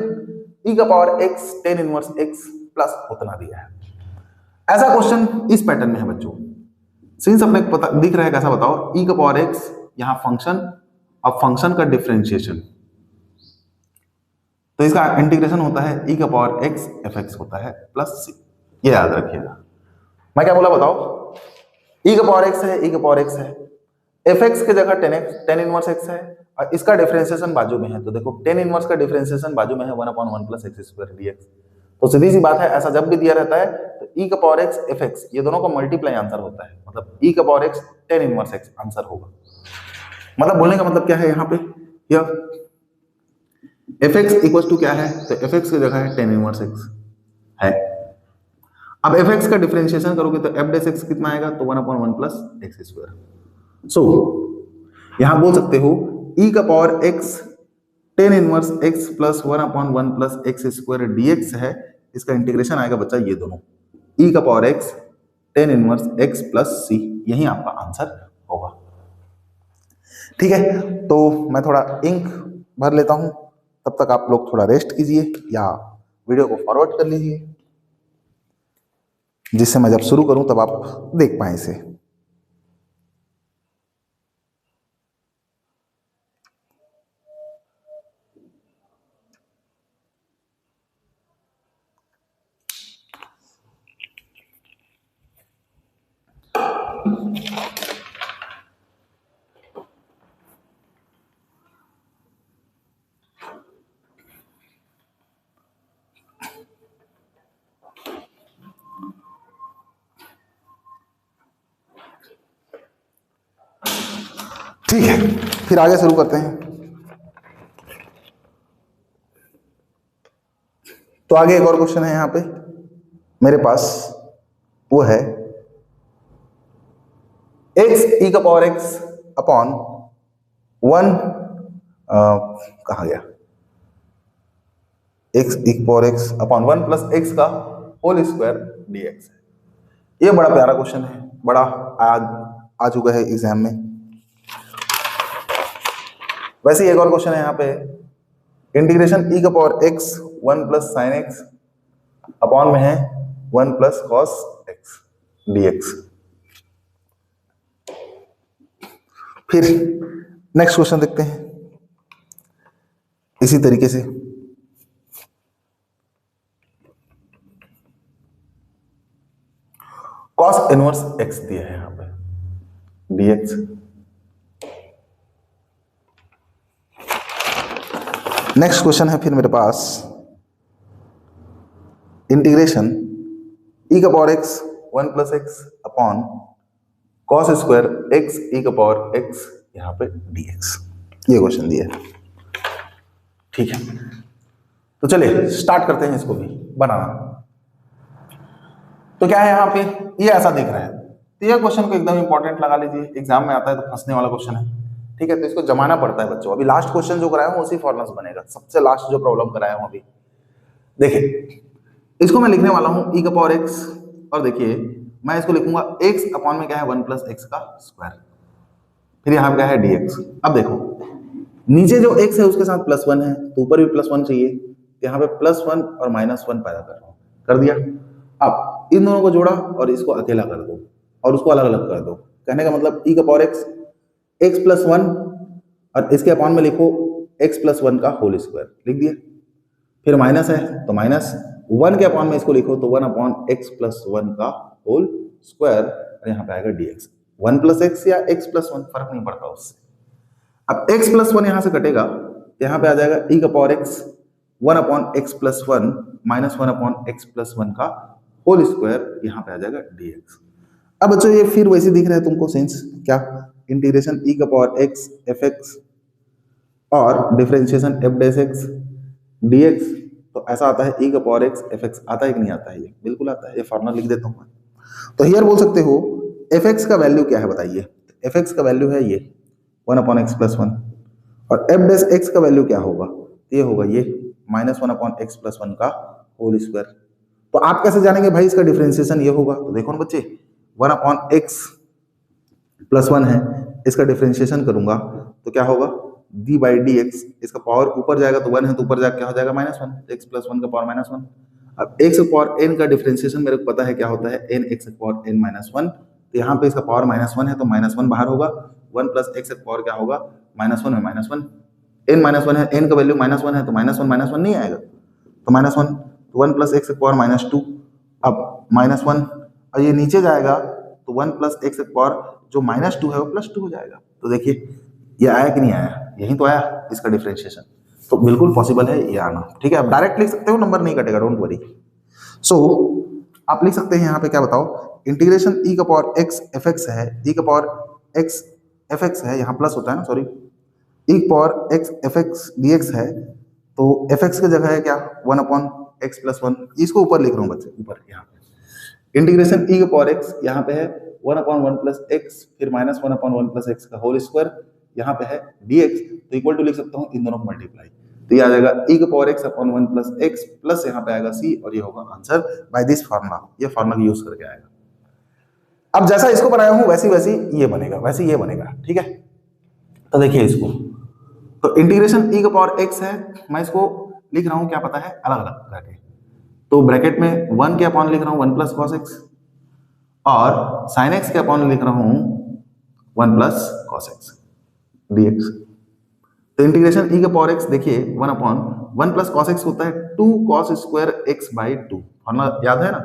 e का power x ten inverse x plus उतना दिया है। ऐसा क्वेश्चन इस पैटर्न में है बच्चों, सिंस अपने पता दिख रहा है कैसा बताओ, e का पावर x यहां फंक्शन, अब फंक्शन का डिफरेंशिएशन, तो इसका इंटीग्रेशन होता है e का पावर x fx होता है प्लस c, ये याद रखिएगा। मैं क्या बोला बताओ, e का पावर x है, e का पावर x है, fx की जगह टेन इनवर्स x है, और इसका डिफरेंशिएशन बाजू में है, तो देखो टेन इनवर्स का डिफरेंशिएशन बाजू में है 1/1 प्लस एक्स स्क्वायर dx, तो सीधी सी बात है ऐसा जब भी दिया रहता है तो e का पावर x fx ये दोनों का मल्टीप्लाई आंसर होता है, मतलब e का power x ten inverse x answer होगा। मतलब बोलने का मतलब क्या है यहाँ पे, यह fx इक्वल टू क्या है, तो fx की जगह है टेन इनवर्स x है। अब fx का डिफरेंशिएशन करोगे तो f डैश x कितना आएगा, तो 1/1 प्लस एक्स स्क्वायर। सो यहां बोल सकते हो e का power x ten inverse x plus 1/1 plus x square dx है, इसका इंटीग्रेशन आएगा बच्चा ये दोनों e का power x ten inverse x plus c, यही आपका आंसर होगा। ठीक है, तो मैं थोड़ा इंक भर लेता हूं, तब तक आप लोग थोड़ा रेस्ट कीजिए या वीडियो को फॉरवर्ड कर लीजिए, जिससे मैं जब शुरू करूं तब आप देख पाए इसे। ठीक है, फिर आगे शुरू करते हैं। तो आगे एक और क्वेश्चन है यहां पे मेरे पास, वो है एक्स ई का पावर एक्स अपॉन 1, कहा गया, एक्स ई का power x upon 1 plus x का होल स्क्वायर डीएक्स है। ये बड़ा प्यारा क्वेश्चन है, बड़ा आ चुका है एग्जाम में। वैसे ही एक और क्वेश्चन है यहाँ पे, इंटीग्रेशन ई का power x 1 plus sign x upon में है 1 प्लस कॉस एक्स डीएक्स। फिर नेक्स्ट क्वेश्चन देखते हैं इसी तरीके से। कॉस इनवर्स एक्स दिया है यहां पे डीएक्स। नेक्स्ट क्वेश्चन है फिर मेरे पास, इंटीग्रेशन ई का power x 1 plus x upon cos square x e का पावर एक्स यहां पे डीएक्स। ये क्वेश्चन दिया है, ठीक है। तो चलिए स्टार्ट करते हैं इसको भी बनाना। तो क्या है यहाँ पे, ये ऐसा दिख रहा है, तो ये क्वेश्चन को एकदम इंपॉर्टेंट लगा लीजिए, एग्जाम में आता है तो फंसने वाला क्वेश्चन है, ठीक है। तो इसको जमाना पड़ता है बच्चों। अभी लास्ट क्वेश्चन जो कराया हूँ उसी फॉर्मूला से बनेगा, सबसे लास्ट जो प्रॉब्लम कराया हूँ अभी। देखिए इसको मैं लिखने वाला हूँ ई का पावर एक्स, और देखिए मैं इसको लिखूंगा एक्स अपॉन में क्या है 1 प्लस एक्स का स्क्वायर, फिर यहाँ पे क्या है डीएक्स। अब देखो नीचे जो एक्स है उसके साथ +1 है, तो ऊपर भी +1 चाहिए, यहाँ पे +1 और -1 पैदा कर रहा हूँ, कर दिया। अब इन दोनों को जोड़ा और इसको अकेला कर दो और उसको अलग अलग कर दो। कहने का मतलब ई का पावर एक्स एक्स प्लस 1 और इसके अपॉन में लिखो एक्स प्लस 1 का होल स्क्वायर, लिख दिया। फिर माइनस है तो -1 के अपॉन में इसको लिखो तो 1 अपॉन एक्स प्लस 1 का होल स्क्वायर, और यहाँ पे आएगा डीएक्स। 1 प्लस एक्स या एक्स प्लस 1 फर्क नहीं पड़ता उससे। अब x प्लस 1 यहां से कटेगा, यहाँ पे आ जाएगा ई का power x 1 upon x plus 1 minus 1 upon x plus 1 का होल स्क्वायर, यहाँ पे आ जाएगा dx। अब बच्चों ये फिर वैसे दिख रहा है तुमको सेंस क्या, इंटीग्रेशन ई का पावर एक्स एफ एक्स और differentiation F dash x dx, तो ऐसा आता है ई का पावर एक्स एफ एक्स। आता है कि नहीं आता है? ये बिल्कुल आता है, ये फॉर्मूला लिख देता हूँ। तो हियर बोल सकते हो एफ एक्स का वैल्यू क्या है बताइए, एफ एक्स का वैल्यू है ये 1 अपॉन एक्स प्लस 1, और एफ डैश एक्स का वैल्यू क्या होगा, ये होगा ये -1 अपॉन एक्स प्लस 1 का होल स्क्वायर। तो आप कैसे जानेंगे भाई इसका डिफरेंशिएशन ये होगा, तो देखो ना बच्चे 1 अपॉन एक्स प्लस 1 है, इसका डिफरेंशिएशन करूंगा तो क्या होगा डी बाई डी एक्स, इसका पावर ऊपर जाएगा तो 1 है तो ऊपर जाकर क्या हो जाएगा -1, एक्स प्लस 1 का पावर -1। अब एक्स पावर एन का डिफरेंशिएशन मेरे को पता है क्या होता है, एन एक्स पावर एन -1, तो यहाँ पे इसका पावर -1 है तो -1 बाहर होगा, 1 प्लस एक्स पावर क्या होगा -1 में -1, एन -1 है, एन का वैल्यू -1 है तो -1 नहीं आएगा, तो -1, तो 1 प्लस एक्स पावर -2, अब -1 और ये नीचे जाएगा तो 1 प्लस एक्स पावर जो -2 है वो +2 हो जाएगा। तो देखिए ये आया कि नहीं आया, यही तो आया इसका डिफरेंशिएशन, तो बिल्कुल पॉसिबल है ये आना, ठीक है। आप डायरेक्ट लिख सकते हो, नंबर नहीं कटेगा, डोंट वरी। सो आप लिख सकते हैं यहाँ पे क्या बताओ, इंटीग्रेशन ई का पावर एक्स एफ एक्स है, ई का पावर एक्स एफ एक्स है, यहाँ प्लस होता है ना, sorry, e power x f x d x है, तो एफ एक्स की जगह है क्या 1 अपॉन एक्स प्लस 1, इसको ऊपर लिख रहा हूँ बच्चे, ऊपर यहाँ पे इंटीग्रेशन ई का पावर एक्स यहाँ पे है 1 अपॉन 1 प्लस एक्स, फिर -1 अपॉन 1 प्लस एक्स का होल स्क्वायर, यहाँ पे है dx, तो इक्वल टू लिख सकता हूँ इन दोनों को मल्टीप्लाई, तो ये आ जाएगा ई का power x upon 1 plus x plus यहाँ पे आएगा c, और ये होगा आंसर बाय दिस फार्मूला, ये फार्मूला यूज करके आएगा। अब जैसा इसको बनाया हूं वैसी वैसी ये बनेगा, वैसे ये बनेगा, ठीक है। तो देखिए इसको, तो इंटीग्रेशन ई का पावर एक्स है, मैं इसको लिख रहा हूं क्या पता है अलग अलग करके, तो ब्रैकेट में 1 के अपॉन लिख रहा हूं 1 प्लस कॉस एक्स, और साइन एक्स के अपॉन लिख रहा हूं 1 प्लस कॉस एक्स dx। तो इंटीग्रेशन ई का पावर एक्स देखिए 1 अपॉन 1 प्लस कॉस एक्स होता है 2 cos square x by 2, formula याद है ना,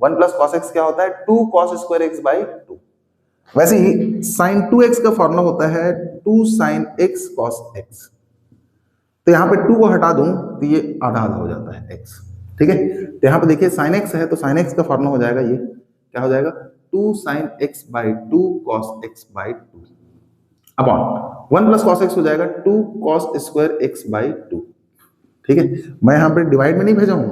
1 प्लस कॉस एक्स क्या होता है 2 कॉस स्क्वायर एक्स बाई 2। वैसे ही साइन 2x का फॉर्मूला होता है 2 साइन x कॉस x, तो यहाँ पे 2 को हटा दूं तो ये आधा आधा हो जाता है x, ठीक है। तो यहाँ पे देखिए साइन x है तो साइन x का फॉर्मूला हो जाएगा ये क्या हो जाएगा 2 sine x by 2 cos x by 2। Upon 1 plus cos x हो जाएगा 2 कॉस स्क्वायर एक्स बाई 2। ठीक है, मैं यहाँ पे डिवाइड में नहीं भेजा हूँ,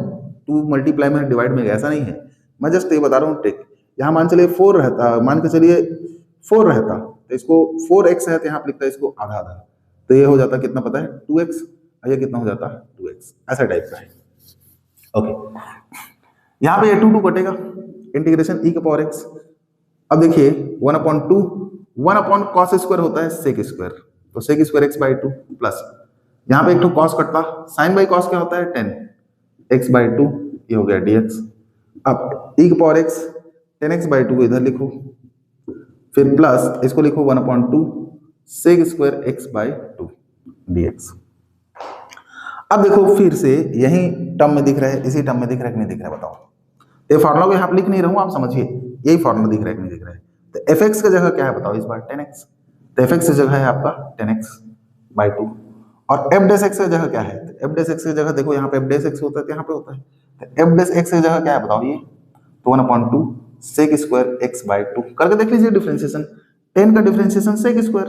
2 मल्टीप्लाई में डिवाइड में, ऐसा नहीं है, मैं जस्ट ये बता रहा हूँ ट्रिक। यहाँ मान चलिए 4 रहता, मान के चलिए 4 रहता, तो इसको 4x है तो यहाँ पे लिखता है इसको आधा आधा, तो ये हो जाता कितना पता है 2x, और ये कितना हो जाता 2x, ऐसा टाइप का है। ओके, यहाँ पे ये 2 कटेगा, इंटीग्रेशन e के पावर x। अब देखिए 1/2, 1 अपॉन कॉस स्क्वायर होता है सेक स्क्वायर, तो sec square x by 2 plus यहाँ पे एक तो कॉस कटता, साइन बाई कॉस क्या होता है 10 x बाई 2, ये हो गया dx। अब e के पावर x 10x बाई 2 इधर लिखो, फिर प्लस इसको लिखो 1/2 sec square x by 2 dx। अब देखो फिर से यही टर्म में दिख रहा है, इसी टर्म में दिख रहा है कि नहीं दिख रहा है बताओ। ये फार्मूला को यहाँ लिख नहीं रहा हूँ, आप समझिए यही फार्मूला दिख रहा है कि नहीं दिख रहा है। तो fx की जगह क्या है बताओ इस बार 10x, तो fx की जगह है आपका 10x बाई 2, और f डैश x की जगह क्या है, तो f डैश x की जगह देखो यहाँ पे f डैश x होता है तो यहाँ पे होता है, तो f डैश x की जगह क्या है बताओ ये, तो 1/2 सेक स्क्वायर x बाई 2 करके देख लीजिए डिफरेंशिएशन, 10 का डिफरेंशिएशन सेक स्क्वायर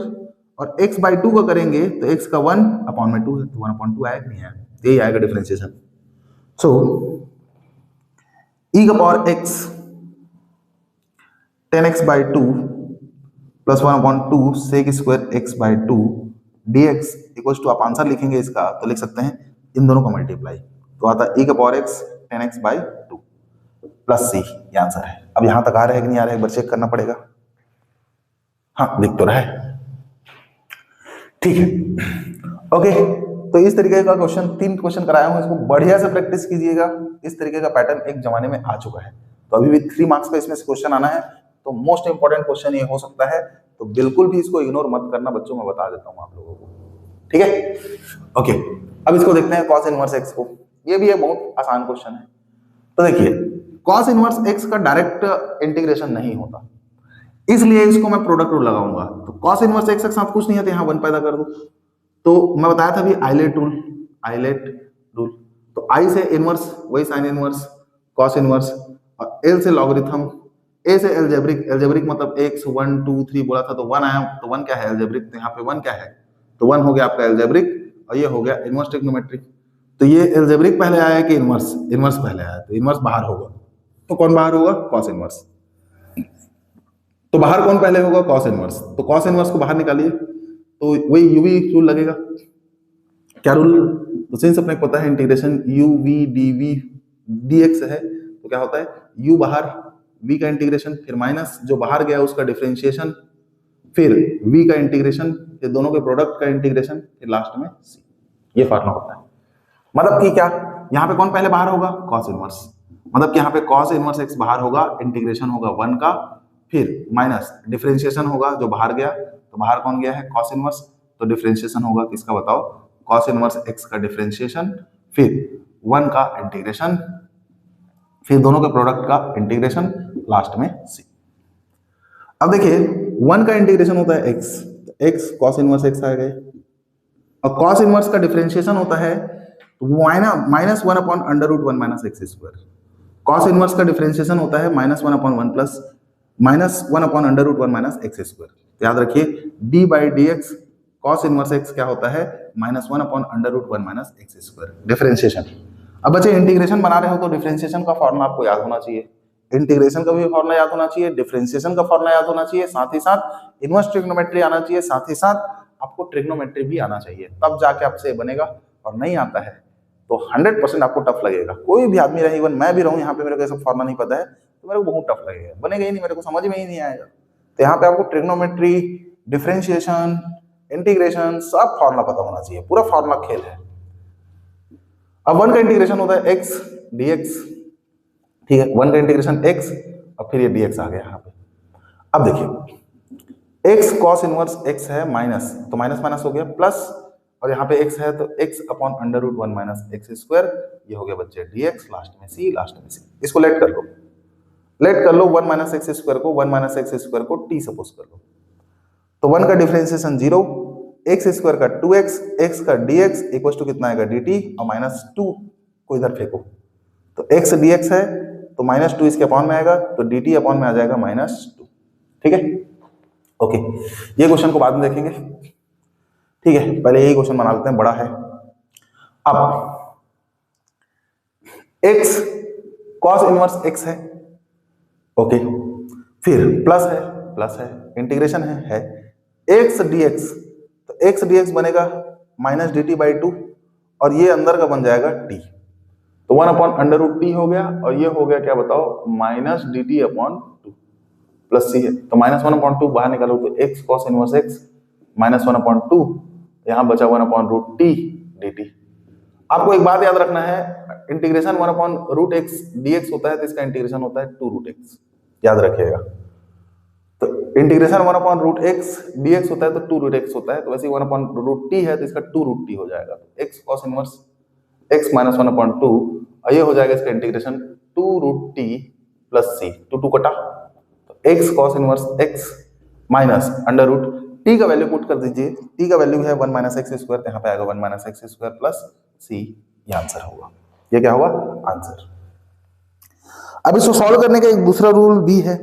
और x बाई 2 का करेंगे तो x का 1/2 है, तो 1/2 आएगा नहीं आएगा, यही आएगा डिफरेंशिएशन। सो e का power x 10x by 2 plus 1/2 sec square x by 2 dx equal to, आप आंसर लिखेंगे इसका तो लिख सकते हैं इन दोनों का मल्टीप्लाई, तो आता है e का power x 10x by 2 plus c, ये आंसर है। अब यहां तक आ रहा है कि नहीं आ रहा है, एक बार चेक करना पड़ेगा। हाँ दिख तो रहा है, ठीक है। ओके, तो इस तरीके का क्वेश्चन 3 क्वेश्चन कराया हूं, इसको बढ़िया से प्रैक्टिस कीजिएगा। इस तरीके का पैटर्न एक जमाने में आ चुका है, तो अभी भी 3 मार्क्स का इसमें से क्वेश्चन आना है, तो मोस्ट इंपॉर्टेंट क्वेश्चन ये हो सकता है, तो बिल्कुल भी इसको इग्नोर मत करना बच्चों, मैं बता देता हूं आप लोगों को, ठीक है। ओके, अब इसको देखते हैं कॉस इनवर्स एक्स को, ये भी एक बहुत आसान क्वेश्चन है। तो देखिए कॉस इनवर्स एक्स का डायरेक्ट इंटीग्रेशन नहीं होता, इसलिए इसको मैं प्रोडक्ट रूल लगाऊंगा, तो कॉस इनवर्स एक्स के साथ कुछ नहीं है तो यहाँ 1 पैदा कर दो, तो मैं बताया था अभी आइलेट रूल, तो आई से इनवर्स वही साइन इनवर्स कॉस इनवर्स, और एल से लॉगरिथम, ए से एल्जेब्रिक मतलब x 1 2 3 बोला था तो 1 आया, तो 1 क्या है एल्जेब्रिक, तो यहाँ पे 1 क्या है, तो 1 हो गया आपका एल्जेब्रिक, और ये हो गया इनवर्स ट्रिग्नोमेट्रिक। तो ये एल्जेब्रिक पहले आया कि इनवर्स, इनवर्स पहले आया, तो इनवर्स बाहर होगा, तो कौन बाहर होगा कॉस इनवर्स, तो बाहर कौन पहले होगा कॉस इनवर्स, तो कॉस इनवर्स को बाहर निकालिए, तो वही यूवी रूल लगेगा। क्या रूल, तो सिंस अपने को पता है integration u v d v d x है, तो क्या होता है u बाहर, v का इंटीग्रेशन, फिर माइनस जो बाहर गया उसका डिफरेंशिएशन, फिर v का इंटीग्रेशन, फिर दोनों के प्रोडक्ट का इंटीग्रेशन, फिर लास्ट में c, ये फार्मूला होता है। मतलब कि क्या, यहाँ पे कौन पहले बाहर होगा कॉस इनवर्स, मतलब कि यहाँ पे कॉस इनवर्स x बाहर होगा, इंटीग्रेशन होगा 1 का, फिर माइनस डिफरेंशिएशन होगा जो बाहर गया, तो बाहर कौन गया है कॉस इनवर्स, तो डिफरेंशिएशन होगा किसका बताओ कॉस इनवर्स x का डिफरेंशिएशन, फिर 1 का इंटीग्रेशन, फिर दोनों के प्रोडक्ट का इंटीग्रेशन, लास्ट में c। अब देखिए 1 का इंटीग्रेशन होता है x, तो x cos इनवर्स x आ गए, और cos इनवर्स का डिफरेंशिएशन होता है minus 1 upon under root 1 minus x square, cos inverse का डिफरेंशिएशन होता है minus 1 upon 1 plus minus 1 upon under root 1 minus x square. याद रखिए d by d x cos inverse x क्या होता है minus 1 upon under root 1 minus x square, differentiation. अब बच्चे इंटीग्रेशन बना रहे हो तो डिफरेंशिएशन का फॉर्मूला आपको याद होना चाहिए, इंटीग्रेशन का भी फॉर्मूला याद होना चाहिए, डिफरेंशिएशन का फॉर्मूला याद होना चाहिए, साथ ही साथ इनवर्स ट्रिग्नोमेट्री आना चाहिए, साथ ही साथ आपको ट्रिग्नोमेट्री भी आना चाहिए, तब जाके आपसे बनेगा। और नहीं आता है तो 100% आपको टफ लगेगा, कोई भी आदमी रहे, इवन मैं भी रहूं यहाँ पे, मेरे को सब फॉर्मूला नहीं पता है तो मेरे को बहुत टफ लगेगा, बनेगा ही नहीं, मेरे को समझ में ही नहीं आएगा। तो यहाँ पे आपको ट्रिग्नोमेट्री, डिफरेंशिएशन, इंटीग्रेशन सब फॉर्मूला पता होना चाहिए, पूरा फॉर्मूला खेल है। अब 1 का इंटीग्रेशन होता है x dx, ठीक है, 1 का इंटीग्रेशन x और फिर ये dx आ गया यहाँ पे। अब देखिए x cos इनवर्स x है माइनस, तो माइनस माइनस हो गया प्लस, और यहाँ पे x है तो x upon under root 1 minus x square, ये हो गया बच्चे dx, लास्ट में c, लास्ट में c। इसको लेट कर लो, लेट कर लो 1 माइनस एक्स स्क्वायर को, 1 माइनस एक्स स्क्वायर को t सपोज कर लो, तो 1 का डिफरेंशिएशन 0, एक्स स्क्वायर का 2x, x का dx इक्वल टू कितना आएगा dt, और माइनस 2 को इधर फेंको, तो x dx है तो माइनस 2 इसके अपॉन में आएगा, तो dt अपॉन में आ जाएगा माइनस 2, ठीक है। ओके, ये क्वेश्चन को बाद में देखेंगे, ठीक है, पहले यही क्वेश्चन बना लेते हैं, बड़ा है। अब x cos इनवर्स x है, ओके, फिर प्लस है, इंटीग्रेशन है x dx, तो x dx बनेगा माइनस dt बाई 2 और ये अंदर का बन जाएगा t, तो 1/√t हो गया और ये हो गया क्या बताओ, minus dt upon 2 plus c है, तो -1/2 बाहर निकालो तो x cos इनवर्स x -1/2, यहां बचा 1/√t dt। आपको एक बात याद रखना है, इंटीग्रेशन 1/√x dx होता है तो इसका इंटीग्रेशन होता है 2√x, याद रखिएगा। तो इंटीग्रेशन 1/√x dx होता है तो 2√x होता है, तो वैसे 1/√t है तो इसका 2√t हो जाएगा, तो x cos इनवर्स x -1/2 और ये हो जाएगा इसका इंटीग्रेशन 2√t प्लस c, 2 कटा, तो x cos inverse x minus under t का वैल्यू पुट कर दीजिए, t का वैल्यू है 1 - x², यहाँ पे आएगा 1 - x² प्लस c, ये आंसर होगा। ये क्या हुआ, आंसर। अब इसको सॉल्व करने का एक दूसरा रूल भी है।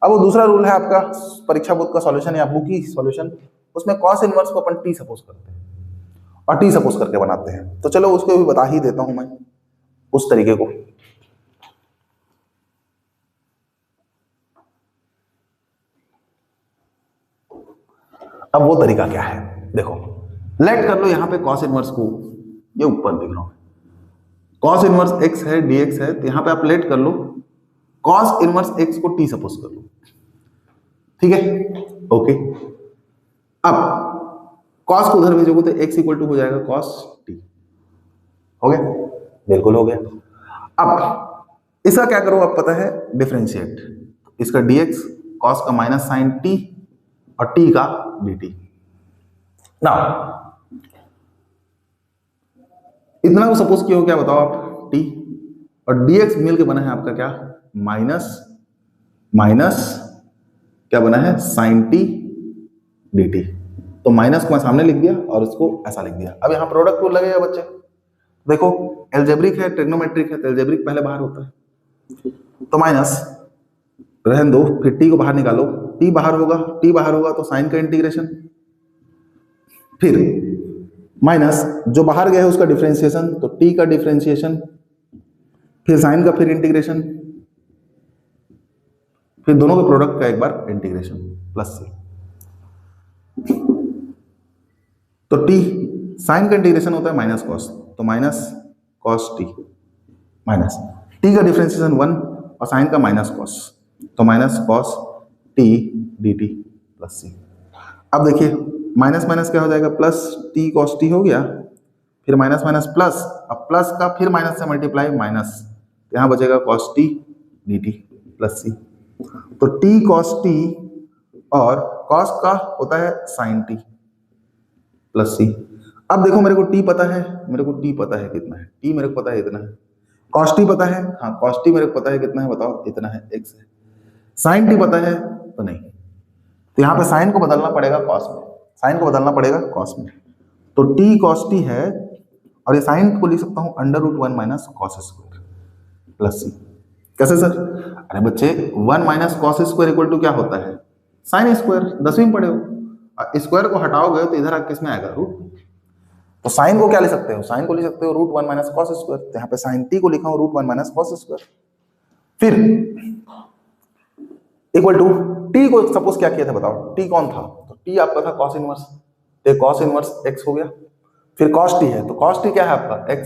अब वो दूसरा रूल है आपका परीक्षा बुक का सॉल्यूशन या बुक की सॉल्यूशन, उसमें cos इनवर्स को अपन t सपोज करते हैं और t सपोज करके बनाते हैं, तो चलो उसको भी बता ही देता हूं मैं उस तरीके को। अब वो तरीका क्या है, देखो, लेट कर लो यहाँ पे cos इनवर्स को, ये ऊपर देख लो, cos इनवर्स x है dx है, तो यहाँ पे आप लेट कर लो cos इनवर्स x को t सपोज कर लो, ठीक है, ओके। अब cos को उधर भेजोगे तो x इक्वल टू हो जाएगा cos t, हो गया, बिल्कुल हो गया। अब इसका क्या करो, आप पता है डिफरेंशिएट, इसका dx cos का माइनस साइन t और t का dt। ना इतना को सपोज किया हो, क्या बताओ आप, t और dx मिल के बना है आपका क्या, माइनस क्या बना है, साइन t dt, तो माइनस को मैं सामने लिख दिया और उसको ऐसा लिख दिया। अब यहाँ प्रोडक्ट रूल लगेगा बच्चे, देखो एल्जेब्रिक है ट्रिग्नोमेट्रिक है, तो एल्जेब्रिक पहले बाहर होता है, तो माइनस रहने दो, फिर t को बाहर निकालो, t बाहर होगा तो साइन का इंटीग्रेशन, फिर माइनस जो बाहर गया है उसका डिफरेंशिएशन, तो t का डिफरेंशिएशन, फिर साइन का फिर इंटीग्रेशन, फिर दोनों के प्रोडक्ट का एक बार इंटीग्रेशन प्लस c, तो t साइन का इंटीग्रेशन होता है माइनस कॉस, तो minus cos t, minus t का डिफरेंशिएशन 1 और साइन का माइनस कॉस, तो minus cos t dt plus c। अब देखिए माइनस माइनस क्या हो जाएगा, प्लस t कॉस t हो गया, फिर माइनस माइनस प्लस, अब प्लस का फिर माइनस से मल्टीप्लाई माइनस, यहाँ बचेगा cos t dt plus c, तो t कॉस t और कॉस का होता है साइन t प्लस c। अब देखो मेरे को t पता है, कितना है t, मेरे को पता है इतना है, कॉस t पता है, हाँ कॉस t मेरे को पता है कितना है, बताओ इतना है, x है, साइन t पता है तो नहीं, तो यहाँ पे साइन को बदलना पड़ेगा कॉस में, तो t cos t है और ये साइन को लिख सकता हूँ √1 minus cos square plus c। कैसे सर, अरे बच्चे 1 minus cos square equal to क्या होता है, साइन स्क्वायर, 10वीं में पढ़े हो, स्क्वायर को हटाओगे तो इधर किस में आएगा, रूट, तो साइन को क्या ले सकते हो, साइन को ले सकते हो √1 माइनस कॉस स्क्वायर, तो यहाँ पे साइन t को लिखा हूँ √1 माइनस कॉस स्क्वायर, फिर इक्वल टू t को सपोज क्या किया था बताओ, t कौन था, तो t आपका था cos इनवर्स, तो cos इनवर्स x हो गया, फिर cos t है, तो cos t क्या है आपका x,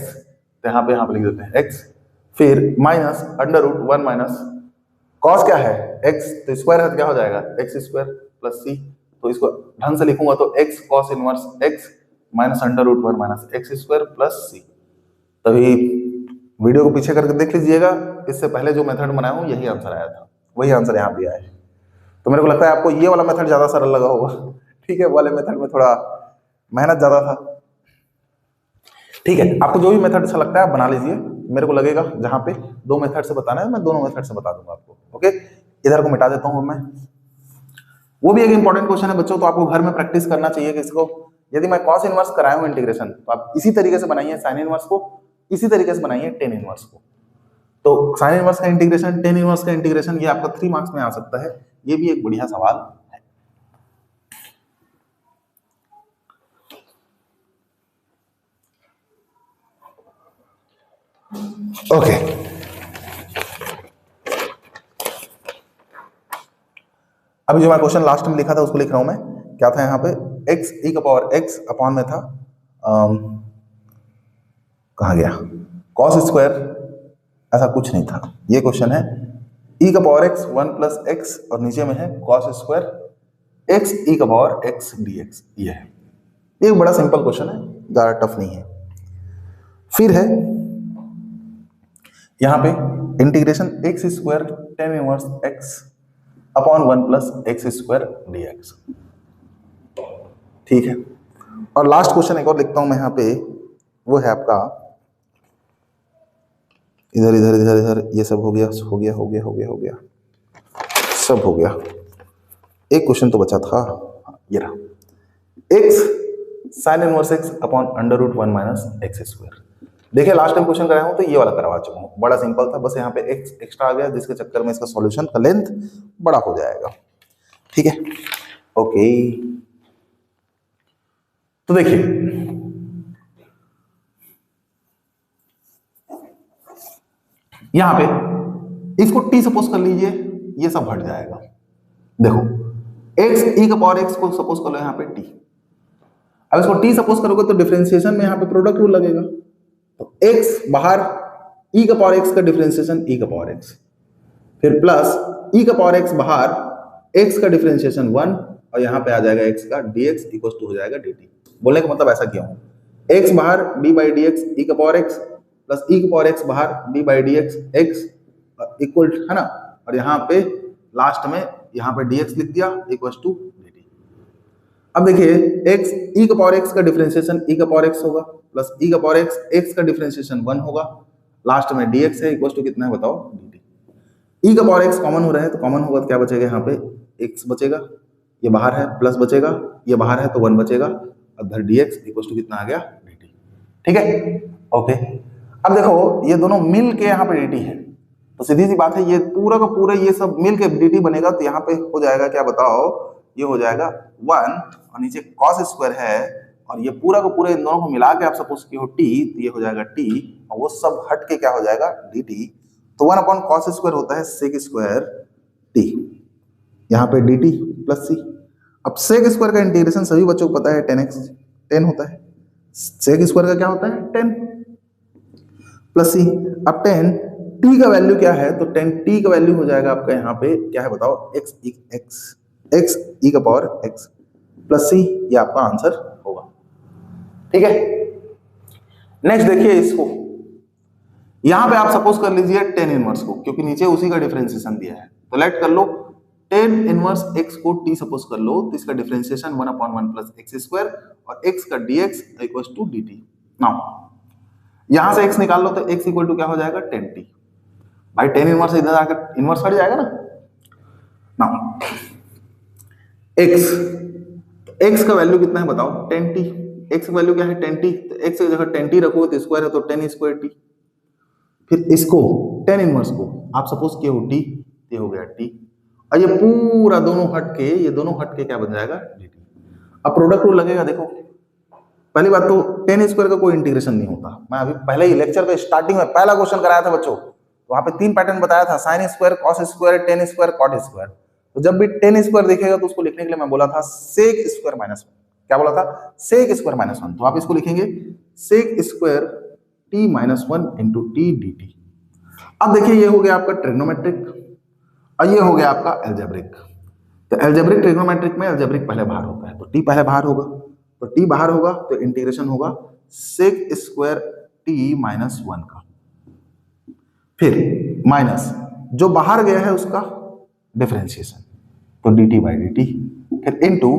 तो यहाँ पे लिख देते हैं x, फिर माइनस √1 माइनस cos क्या है x, तो स्क्वायर है तो क्या हो जाएगा x स्क्वायर प्लस c, तो इसको ढंग से लिखूंगा तो x cos inverse x minus √1 minus x square plus c। तभी वीडियो को पीछे करके देख लीजिएगा, इससे पहले जो मेथड बनाया हूँ यही आंसर आया था, वही आंसर यहाँ भी आया है, तो मेरे को लगता है आपको ये वाला मेथड ज्यादा सरल लगा होगा, ठीक है, वाले मेथड में थोड़ा मेहनत ज्यादा था, ठीक है, आपको जो भी मेथड अच्छा लगता है आप बना लीजिए, मेरे को लगेगा जहां पे 2 मेथड से बताना है मैं दोनों मेथड से बता दूंगा आपको, ओके। इधर को मिटा देता हूं मैं, वो भी एक इंपॉर्टेंट क्वेश्चन है बच्चों, तो आपको घर में प्रैक्टिस करना चाहिए कि इसको, यदि मैं कॉस इनवर्स कराया हूं इंटीग्रेशन, तो आप इसी तरीके से बनाइए साइन इनवर्स को, इसी तरीके से बनाइए टेन इनवर्स को, तो साइन इनवर्स का इंटीग्रेशन, टेन इनवर्स का इंटीग्रेशन, ये आपका 3 मार्क्स में आ सकता है, ये भी एक बढ़िया सवाल है, ओके, अभी जो मैं क्वेश्चन लास्ट में लिखा था उसको लिख रहा हूं मैं। क्या था यहाँ पे, एक्स ई का पावर एक्स अपॉन में था कहाँ गया, कॉस स्क्वायर, ऐसा कुछ नहीं था। ये क्वेश्चन है ई का पावर एक्स 1 प्लस एक्स और नीचे में है कॉस स्क्वायर एक्स ई का पावर एक्स डी एक्स। ये है, ये बड़ा सिंपल क्वेश्चन है, ज्यादा टफ नहीं है। फिर है यहाँ पे integration x square tan inverse x upon 1 plus x square D x. ठीक है, और लास्ट क्वेश्चन एक और लिखता हूं मैं यहाँ पे, वो है आपका इधर इधर इधर इधर, ये सब हो गया हो गया हो गया हो गया हो गया, सब हो गया। एक क्वेश्चन तो बचा था, ये रहा, x sine inverse x upon under root 1 minus x square. देखिए लास्ट टाइम क्वेश्चन कराया हूं तो ये वाला करवा चुका हूं, बड़ा सिंपल था, बस यहाँ पे एक्स एक्स्ट्रा आ गया जिसके चक्कर में इसका सॉल्यूशन का लेंथ बड़ा हो जाएगा। ठीक है, ओके। तो देखिए यहां पे इसको टी सपोज कर लीजिए, ये सब हट जाएगा। देखो एक्स ई का पावर एक्स को सपोज कर लो यहाँ पे टी, अब इसको टी सपोज करोगे तो डिफरेंशिएशन में यहाँ पे प्रोडक्ट रूल लगेगा, तो एक्स बाहर ई का पावर एक्स का डिफरेंशिएशन ई का पावर एक्स, फिर प्लस ई का पावर एक्स बाहर एक्स का डिफरेंशिएशन 1 और यहाँ पे आ जाएगा एक्स का dx इक्वल टू हो जाएगा dt। बोलने का मतलब ऐसा क्यों, एक्स बाहर d by d x e का पावर एक्स प्लस ई का पावर एक्स बाहर d by d x x equal है ना, और यहाँ पे लास्ट में यहाँ पे dx लिख दिया इक्वल टू dt। अब देखिए एक्स ई का पावर एक्स का डिफरेंशिएशन ई का पावर एक्स होगा प्लस ई का पावर एक्स एक्स का डिफरेंशिएशन 1 होगा, लास्ट में dx है इक्वल टू कितना है बताओ dt। ई का पावर एक्स कॉमन हो रहा है तो कॉमन होगा तो क्या बचेगा, यहाँ पे एक्स बचेगा, ये बाहर है प्लस बचेगा, ये बाहर है तो 1 बचेगा, अधर dx इक्वल टू कितना आ गया dt। ठीक है, ओके। अब देखो ये दोनों मिल के यहाँ पे dt है, तो सीधी सी बात है ये पूरा का पूरा ये सब मिल के dt बनेगा, तो यहाँ पे हो जाएगा क्या बताओ, ये हो जाएगा 1 और नीचे cos स्क्वायर है, और ये पूरा का पूरा इन दोनों को मिला के आप सपोज की हो t, तो ये हो जाएगा t और वो सब हट के क्या हो जाएगा dt। तो 1 अपॉन कॉस स्क्वायर होता है सेक स्क्वायर टी, यहाँ पे dt प्लस सी। अब सेक स्क्वायर का इंटीग्रेशन सभी बच्चों को पता है 10x 10 होता है, सेक स्क्वायर का क्या होता है 10 प्लस सी। अब 10 t का वैल्यू क्या है, तो 10 t का वैल्यू हो जाएगा आपका यहाँ पे क्या है बताओ, x e का पावर x प्लस सी, ये आपका आंसर होगा। ठीक है, नेक्स्ट देखिए इसको, यहां पे आप सपोज कर लीजिए 10 इनवर्स को, क्योंकि नीचे उसी का डिफरेंशिएशन दिया है, तो लेट कर लो 10 इनवर्स x को t सपोज कर लो, तो इसका differentiation 1 upon 1 plus x square और x का dx equal to dt। Now यहां से x निकाल लो तो x इक्वल टू क्या हो जाएगा 10t, भाई 10 इनवर्स इधर आकर इनवर्स हट जाएगा ना। नाउ x का वैल्यू कितना है बताओ 10t, x का वैल्यू क्या है 10t, तो x की जगह 10t रखोगे तो स्क्वायर है तो 10 स्क्वायर t, फिर इसको 10 इनवर्स को आप सपोज किए हो t, ये हो गया t, और ये पूरा दोनों हट के क्या बन जाएगा dt। अब प्रोडक्ट रूल लगेगा, देखो पहली बात तो 10 स्क्वायर का कोई इंटीग्रेशन नहीं होता, मैं अभी पहले ही लेक्चर के स्टार्टिंग में पहला क्वेश्चन कराया था बच्चों, तो वहां पे 3 पैटर्न बताया था, sine square cos square 10 square cot square. तो जब भी 10 स्क्वायर दिखेगा तो उसको लिखने के लिए मैं बोला था सेक स्क्वायर माइनस 1, क्या बोला था सेक स्क्वायर माइनस 1, तो आप इसको लिखेंगे sec square t minus 1 into t d t. अब देखिए ये हो गया आपका ट्रिग्नोमेट्रिक और ये हो गया आपका एल्जेब्रिक। तो एल्जेब्रिक ट्रिग्नोमेट्रिक में एल्जेब्रिक पहले बाहर होता है, तो t पहले बाहर होगा, तो t बाहर होगा तो इंटीग्रेशन होगा सेक स्क्वायर t माइनस 1 का, फिर माइनस जो बाहर गया है उसका डिफरेंशिएशन तो dt बाई dt, फिर इनटू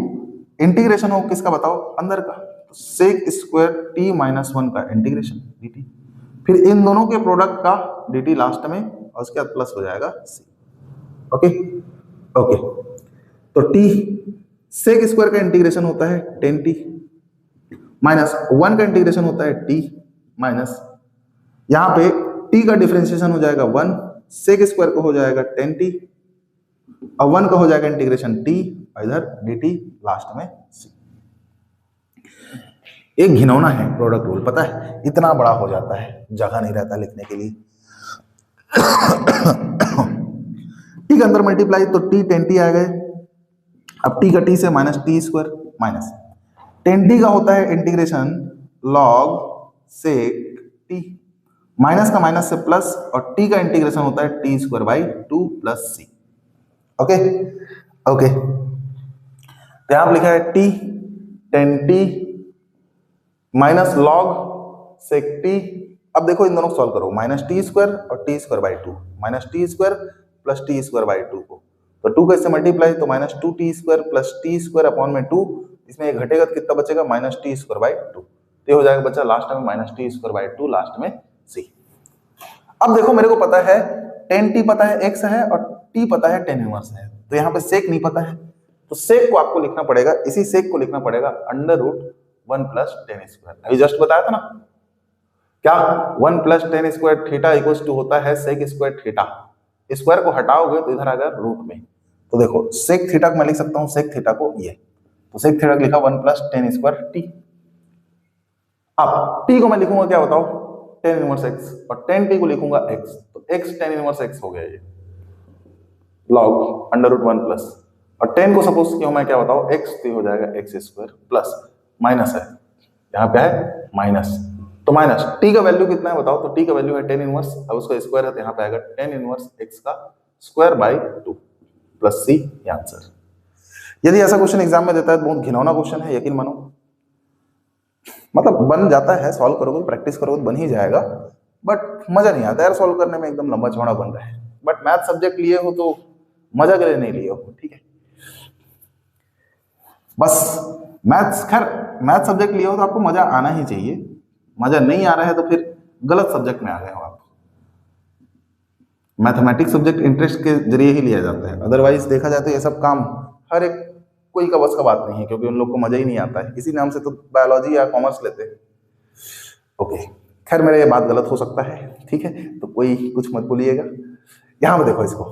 इंटीग्रेशन हो किसका बताओ अंदर का, तो सेक स्क्वायर t माइनस 1 का इंटीग्रेशन dt, फिर इन दोनों के प्रोडक्ट का dt लास्ट में और उसके बाद प्लस हो जाएगा c। ओके ओके, तो t सेक स्क्वायर का इंटीग्रेशन होता है 10t माइनस 1 का इंटीग्रेशन होता है t माइनस, यहां पे t का डिफरेंशिएशन हो जाएगा 1, सेक स्क्वायर को हो जाएगा 10t और 1 का हो जाएगा इंटीग्रेशन t और इधर dt लास्ट में c। एक घिनौना है प्रोडक्ट रूल, पता है इतना बड़ा हो जाता है, जगह नहीं रहता लिखने के लिए। टी के अंदर मल्टीप्लाई तो टी 10t आ गए। अब टी का टी से minus t square minus 10t का होता है integration log sec t, minus का माइनस से प्लस, और टी का इंटीग्रेशन होता है t square by 2 plus c. Okay okay, तो यहां लिखा है t 10t minus log sec t. अब देखो इन दोनों को सॉल्व करो, माइनस टी स्क्वायर और t square by 2, minus t square plus t square by 2 को, तो 2 का इससे मल्टीप्लाई तो minus 2t square plus t square upon में 2, इसमें एक घटेगा तो कितना बचेगा माइनस टी स्क्वायर बाई 2, तो हो जाएगा बच्चा लास्ट में minus t square by 2, last में सी। अब देखो मेरे को पता है 10t पता है x है और t पता है tan इनवर्स है, तो यहाँ पे सेक नहीं पता है, तो सेक को आपको लिखना पड़ेगा, इसी सेक को लिखना पड़ेगा under root 1 plus tan square. अभी जस्ट बताया था ना क्या, 1 plus tan square theta equals to होता है सेक स्क्वायर थीटा, स्क्वायर को हटाओगे तो इधर आ गया रूट में, तो देखो सेक थीटा को मैं लिख सकता हूँ सेक थीटा को ये, तो सेक थीटा लिखा 1 प्लस tan स्क्वायर t। अब t को मैं लिखूंगा क्या बताओ tan इनवर्स x, और tan t को लिखूंगा x, तो x tan इनवर्स x हो गया ये लॉग अंडर रूट 1 प्लस, और tan को सपोज किया मैं क्या बताओ x, तो हो जाएगा x स्क्वायर प्लस माइनस है, यहाँ पे है माइनस, तो माइनस t का वैल्यू कितना है बताओ, तो t का वैल्यू है tan इनवर्स, अब उसका स्क्वायर है तो यहाँ पे आएगा tan इनवर्स x का स्क्वायर बाई 2 प्लस c, ये आंसर। यदि ऐसा क्वेश्चन एग्जाम में देता है तो बहुत घिनौना क्वेश्चन है, यकीन मानो, मतलब बन जाता है, सॉल्व करोगे प्रैक्टिस करोगे तो बन ही जाएगा, बट मजा नहीं आता यार सॉल्व करने में, एकदम लंबा चौड़ा बन रहा है। बट मैथ सब्जेक्ट लिए हो तो मजा के लिए नहीं लिए हो, ठीक है, बस मैथ्स, खैर मैथ सब्जेक्ट लिए हो तो आपको मजा आना ही चाहिए, मजा नहीं आ रहा है तो फिर गलत सब्जेक्ट में आ गए हो आप। मैथमेटिक्स सब्जेक्ट इंटरेस्ट के जरिए ही लिया जाता है, अदरवाइज देखा जाए तो ये सब काम हर एक कोई का बस का बात नहीं है, क्योंकि उन लोग को मजा ही नहीं आता है, इसी नाम से तो बायोलॉजी या कॉमर्स लेते हैं। ओके, खैर मेरे ये बात गलत हो सकता है, ठीक है, तो कोई कुछ मत बोलिएगा। यहां पे देखो इसको,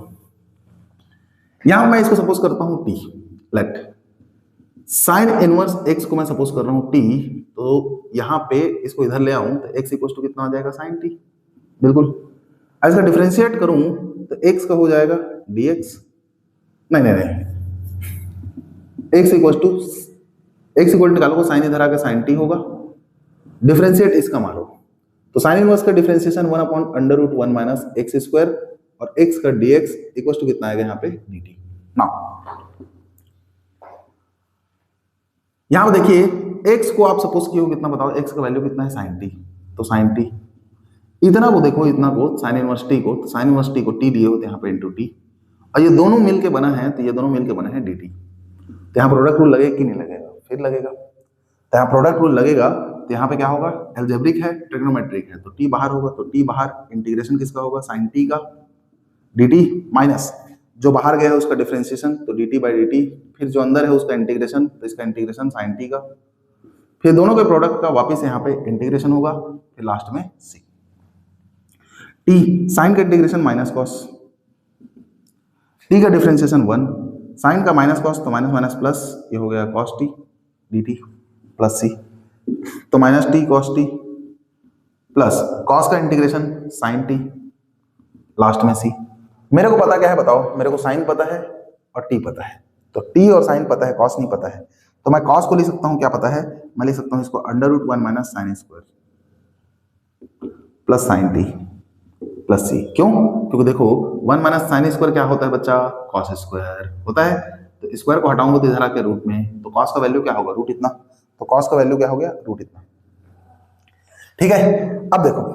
यहां मैं इसको सपोज करता हूं T, late sign inverse x को मैं सपोज कर रहा हूं टी, तो यहां पे इसको इधर ले आऊं तो एक्स इक्वल टू कितना हो जाएगा साइन टी, बिल्कुल। इसका डिफरेंशिएट करूं तो एक्स का हो जाएगा dx, नहीं एक्स इक्वल निकालो, साइन इधर आके साइन टी होगा, डिफरेंशिएट इसका मारो, तो साइन इनवर्स का differentiation 1 upon under root 1 minus x square, और एक्स का dx इक्वल टू कितना आएगा यहाँ पे dt। नाउ यहां पे देखिए x को आप सपोज किए हो कितना बताओ, x का वैल्यू कितना है साइन टी, तो साइन टी, इतना को देखो, इतना को साइन इनवर्स टी को, तो साइन इनवर्स टी को टी लिए हो तो यहाँ पे इंटू टी, और ये दोनों मिलके बना है, तो ये दोनों मिलके बना है dt, तो यहाँ प्रोडक्ट रूल लगेगा कि नहीं लगेगा, फिर लगेगा, तो यहाँ प्रोडक्ट रूल लगेगा तो यहाँ पे क्या होगा, एल्जेब्रिक है ट्रिग्नोमेट्रिक है, तो टी बाहर होगा, तो टी बाहर, इंटीग्रेशन किसका होगा साइन टी का, dt माइनस जो बाहर गया है उसका डिफरेंशिएशन, तो dt बाई dt, फिर जो अंदर है उसका इंटीग्रेशन, तो इसका इंटीग्रेशन साइन टी का, फिर दोनों के प्रोडक्ट का वापस यहाँ पे इंटीग्रेशन होगा, फिर लास्ट में सी, टी साइन का इंटीग्रेशन माइनस कॉस, टी का डिफरेंशिएशन 1, साइन का माइनस कॉस तो माइनस माइनस प्लस, ये हो गया कॉस टी dt प्लस सी, तो minus T cos T plus cos का इंटीग्रेशन साइन टी, लास्ट में सी। मेरे को पता क्या है बताओ, मेरे को साइन पता है और टी पता है, तो टी और साइन पता है, कॉस नहीं पता है, तो मैं कॉस को लिख सकता हूं क्या पता है, मैं लिख सकता हूं इसको under root 1 minus sine square plus sine t plus C. क्यों? क्योंकि देखो 1 माइनस साइन स्क्वायर क्या होता है बच्चा, कॉस स्क्वायर होता है, तो स्क्वायर को हटाऊंगा तो इधर आके रूट में, तो कॉस का वैल्यू क्या होगा रूट इतना, तो कॉस का वैल्यू क्या हो गया रूट इतना, ठीक है। अब देखो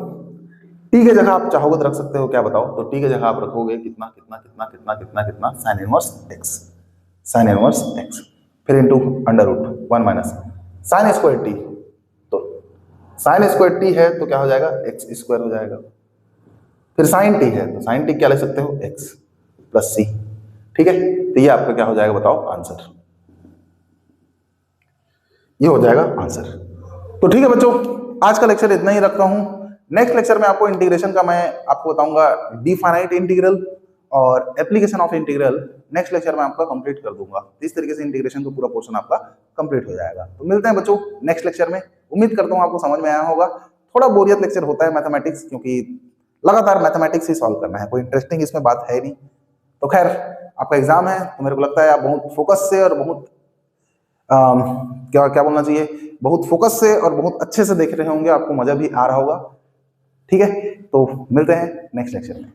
टी के जगह आप चाहोगे तो रख सकते हो क्या बताओ, तो टी के जगह आप रखोगे कितना कितना कितना कितना कितना कितना sine inverse x, sine inverse x, फिर into under root 1 minus sine square t, तो साइन स्क्वायर टी है तो क्या हो जाएगा एक्स स्क्वायर हो जाएगा, फिर साइन टी है तो साइन टी क्या ले सकते हो एक्स प्लस सी, ठीक है, तो ये आपका क्या हो जाएगा बताओ आंसर, ये हो जाएगा आंसर। तो ठीक है बच्चों, आज का लेक्चर इतना ही रखता हूं, नेक्स्ट लेक्चर में आपको इंटीग्रेशन का मैं आपको बताऊंगा डिफाइनाइट इंटीग्रल और application of integral, next lecture में आपका कंप्लीट कर दूंगा, इस तरीके से इंटीग्रेशन का पूरा पोर्शन आपका कंप्लीट हो जाएगा। तो मिलते हैं बच्चों नेक्स्ट लेक्चर में, उम्मीद करता हूँ आपको समझ में आया होगा। थोड़ा बोरियत लेक्चर होता है मैथमेटिक्स, क्योंकि लगातार मैथमेटिक्स ही सॉल्व करना है, कोई इंटरेस्टिंग इसमें बात है नहीं। तो खैर, आपका एग्जाम है तो मेरे को लगता है आप बहुत फोकस से और बहुत क्या क्या बोलना चाहिए, बहुत फोकस से और बहुत अच्छे से देख रहे होंगे, आपको मजा भी आ रहा होगा। ठीक है, तो मिलते हैं नेक्स्ट लेक्चर में।